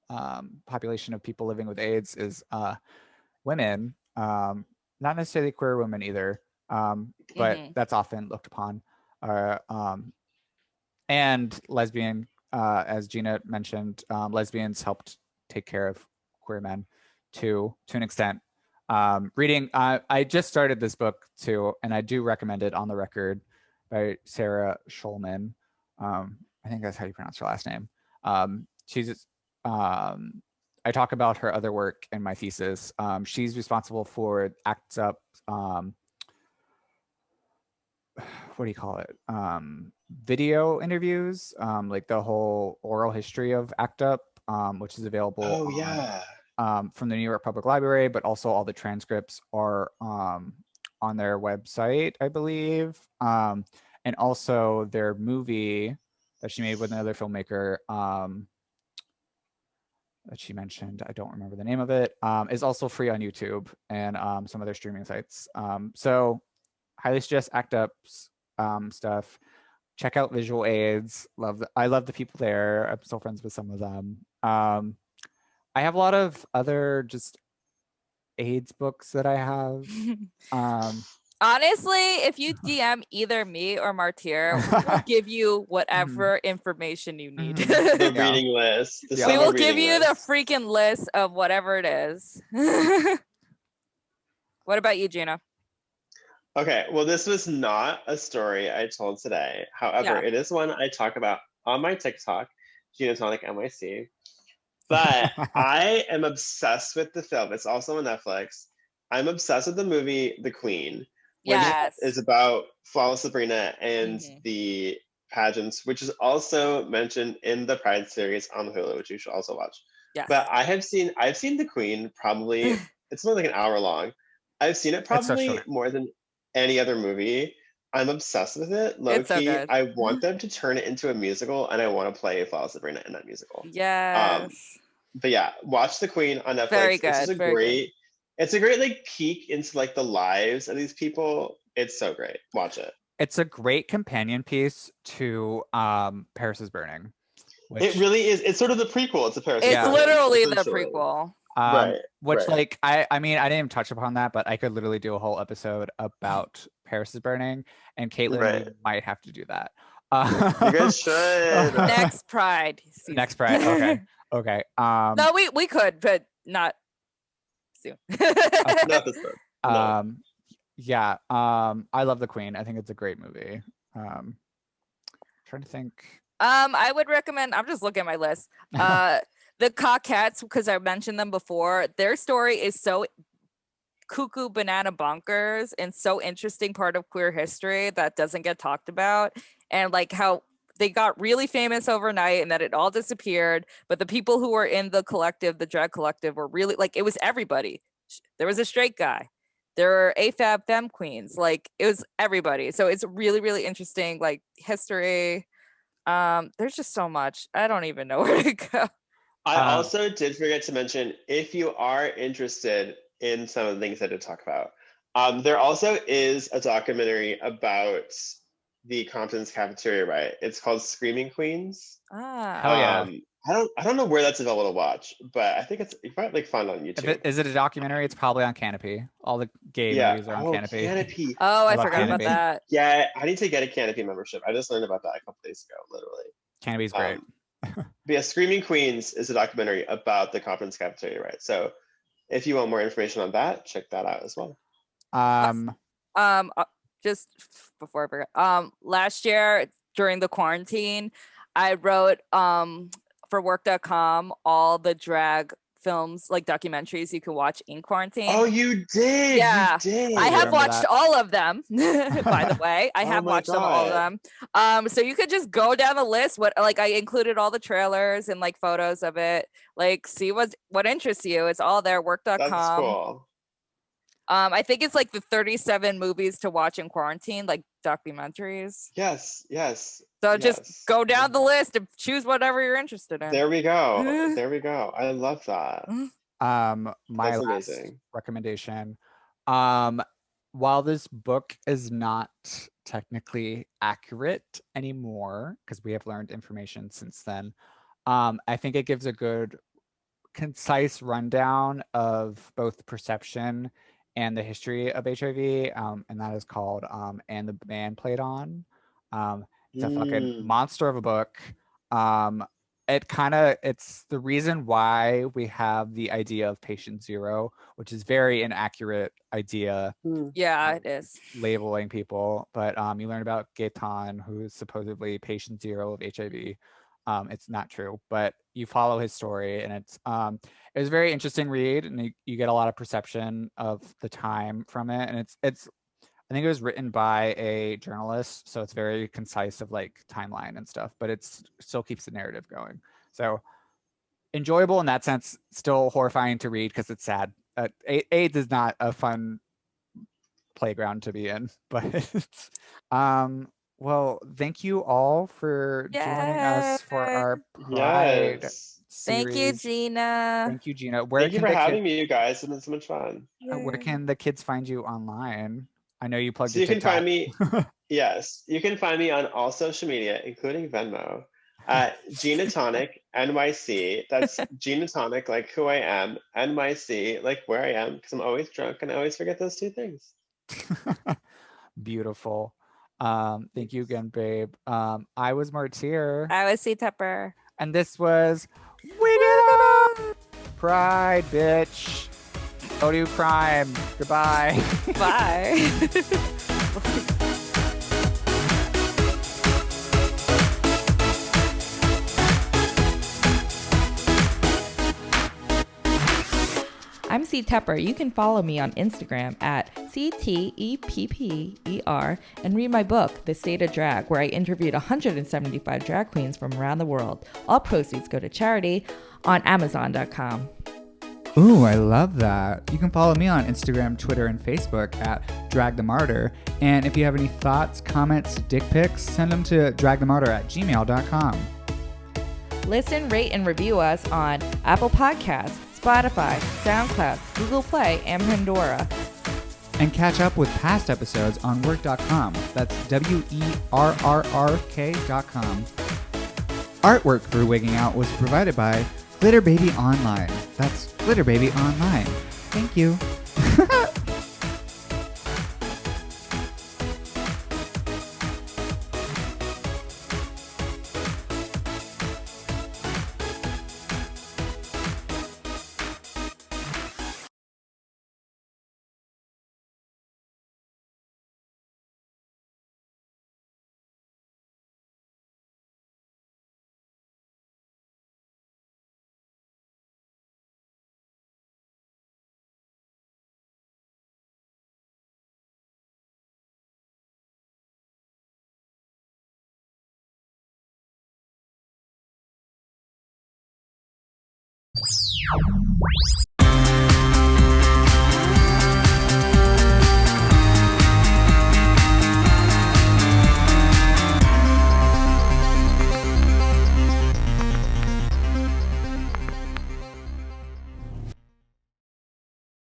Speaker 3: population of people living with AIDS is women, not necessarily queer women either, but that's often looked upon, and lesbian, as Gina mentioned, lesbians helped take care of queer men to an extent. Reading, I just started this book too, and I do recommend it, On the Record, by Sarah Schulman. I think that's how you pronounce her last name. She's, I talk about her other work in my thesis. She's responsible for ACT UP, what do you call it? Video interviews, like the whole oral history of ACT UP, which is available
Speaker 5: Oh yeah.
Speaker 3: from the New York Public Library, but also all the transcripts are on their website, I believe. And also their movie that she made with another filmmaker that she mentioned, I don't remember the name of it, is also free on YouTube and some other streaming sites. So highly suggest ACT UP's stuff. Check out Visual AIDS. I love the people there. I'm still friends with some of them. I have a lot of other just AIDS books that I have.
Speaker 4: Honestly, if you DM either me or Martyr, we will give you whatever information you need.
Speaker 5: The
Speaker 3: Yeah.
Speaker 5: reading list. The
Speaker 3: Yeah.
Speaker 4: We
Speaker 5: summer
Speaker 4: will give
Speaker 5: reading
Speaker 4: you
Speaker 5: list.
Speaker 4: the freaking list of whatever it is. What about you, Gina?
Speaker 5: Okay, well, this was not a story I told today. However,
Speaker 4: Yeah.
Speaker 5: it is one I talk about on my TikTok, Gina Tonic NYC. But I am obsessed with the film. It's also on Netflix. I'm obsessed with the movie The Queen, which
Speaker 4: Yes.
Speaker 5: is about Flawless Sabrina and
Speaker 4: Mhm.
Speaker 5: the pageants, which is also mentioned in the Pride series on Hulu, which you should also watch.
Speaker 4: Yes.
Speaker 5: But I've seen The Queen probably, it's only like an hour long. I've seen it
Speaker 3: It's so
Speaker 5: probably
Speaker 3: short.
Speaker 5: more than any other movie. I'm obsessed with it. Low
Speaker 4: It's so
Speaker 5: key,
Speaker 4: good.
Speaker 5: I want them to turn it into a musical, and I want to play Flawless Sabrina in that musical.
Speaker 4: Yes.
Speaker 5: But yeah, watch The Queen on Netflix.
Speaker 4: Very
Speaker 5: It's just
Speaker 4: good,
Speaker 5: a
Speaker 4: very
Speaker 5: great, it's a great like peek into like the lives of these people. It's so great. Watch it.
Speaker 3: It's a great companion piece to Paris is Burning. Which,
Speaker 5: It really is. It's sort of the prequel. It's a Paris.
Speaker 4: It's
Speaker 3: Yeah.
Speaker 4: literally the
Speaker 5: essentially.
Speaker 4: prequel.
Speaker 5: Right.
Speaker 3: Which
Speaker 5: right.
Speaker 3: like I mean I didn't even touch upon that, but I could literally do a whole episode about Paris is Burning, and Caitlin,
Speaker 5: Right.
Speaker 3: we might have to do that.
Speaker 5: You guys should.
Speaker 4: Next Pride season.
Speaker 3: Next Pride. Okay. Okay.
Speaker 4: No, we could, but not soon.
Speaker 5: Not this one. No.
Speaker 3: Yeah. I love The Queen. I think it's a great movie. Trying to think.
Speaker 4: I would recommend, I'm just looking at my list. The Coquettes, because I mentioned them before, their story is so cuckoo banana bonkers and so interesting part of queer history that doesn't get talked about. And like how they got really famous overnight and that it all disappeared. But the people who were in the collective, the drag collective, were really like, it was everybody. There was a straight guy. There were AFAB femme queens. Like it was everybody. So it's really, really interesting, like history. There's just so much. I don't even know where to go.
Speaker 5: I also did forget to mention, if you are interested in some of the things I did talk about, there also is a documentary about the Compton's cafeteria riot. It's called Screaming Queens.
Speaker 3: Hell yeah.
Speaker 5: I don't know where that's available to watch, but I think you might like find it on YouTube.
Speaker 3: Is it a documentary? It's probably on Canopy. All the gay movies are on Canopy.
Speaker 5: Canopy.
Speaker 4: Oh, I
Speaker 3: love
Speaker 4: forgot about
Speaker 3: Canopy.
Speaker 4: that.
Speaker 5: Yeah, I need to get a Canopy membership. I just learned about that a couple days ago, literally.
Speaker 3: Canopy's great.
Speaker 5: But yeah, Screaming Queens is a documentary about the Compton's cafeteria riot. So if you want more information on that, check that out as well.
Speaker 4: Just before I forget, last year during the quarantine, I wrote for work.com all the drag films, like documentaries you can watch in quarantine.
Speaker 5: Oh, you did?
Speaker 4: Yeah.
Speaker 5: You did.
Speaker 4: I have
Speaker 3: remember
Speaker 4: watched
Speaker 3: that.
Speaker 4: all of them, by the way. I
Speaker 5: Oh
Speaker 4: have
Speaker 5: my
Speaker 4: watched them, all of
Speaker 5: God.
Speaker 4: them. So you could just go down the list. What like I included all the trailers and like photos of it. Like see what interests you. It's all there. Work.com.
Speaker 5: That's cool.
Speaker 4: I think it's like the 37 movies to watch in quarantine, like documentaries.
Speaker 5: Yes.
Speaker 4: So just
Speaker 5: yes.
Speaker 4: go down the list and choose whatever you're interested in.
Speaker 5: There we go. There we go. I love that.
Speaker 3: My
Speaker 5: That's
Speaker 3: last
Speaker 5: amazing.
Speaker 3: recommendation. While this book is not technically accurate anymore, because we have learned information since then, I think it gives a good concise rundown of both the perception and the history of HIV, and that is called "And the Band Played On." It's a fucking monster of a book. It's the reason why we have the idea of patient zero, which is very inaccurate idea.
Speaker 4: Yeah, it is.
Speaker 3: Labeling people, but you learn about Gaetan, who is supposedly patient zero of HIV. It's not true, but you follow his story, and it was a very interesting read, and you get a lot of perception of the time from it, and it's I think it was written by a journalist, so it's very concise of like timeline and stuff, but it's still keeps the narrative going. So enjoyable in that sense, still horrifying to read because it's sad. AIDS is not a fun playground to be in, but well, thank you all for joining us for our Pride
Speaker 4: Thank you,
Speaker 3: series.
Speaker 4: Gina.
Speaker 3: Thank you, Gina.
Speaker 5: Thank you for having me, you guys. It's been so much fun.
Speaker 3: Where can the kids find you online? I know you plugged
Speaker 5: So
Speaker 3: your
Speaker 5: you can
Speaker 3: TikTok.
Speaker 5: find me, yes, you can find me on all social media, including Venmo, at Gina Tonic NYC. That's Gina Tonic, like who I am, NYC, like where I am, because I'm always drunk and I always forget those two things.
Speaker 3: Beautiful. Thank you again, babe. I was Martyr.
Speaker 4: I was C Tepper.
Speaker 3: And this was Wigging! Pride, bitch. Go do crime. Goodbye.
Speaker 4: Bye.
Speaker 6: I'm C Tepper. You can follow me on Instagram at CTEPPER and read my book, The State of Drag, where I interviewed 175 drag queens from around the world. All proceeds go to charity on Amazon.com.
Speaker 3: Ooh, I love that. You can follow me on Instagram, Twitter, and Facebook at Drag the Martyr. And if you have any thoughts, comments, dick pics, send them to dragthemartyr@gmail.com.
Speaker 6: Listen, rate, and review us on Apple Podcasts, Spotify, SoundCloud, Google Play, and Pandora.
Speaker 3: And catch up with past episodes on WERRRK.com. That's WERRRK.com. Artwork for Wigging Out was provided by Glitter Baby Online. That's Glitter Baby Online. Thank you.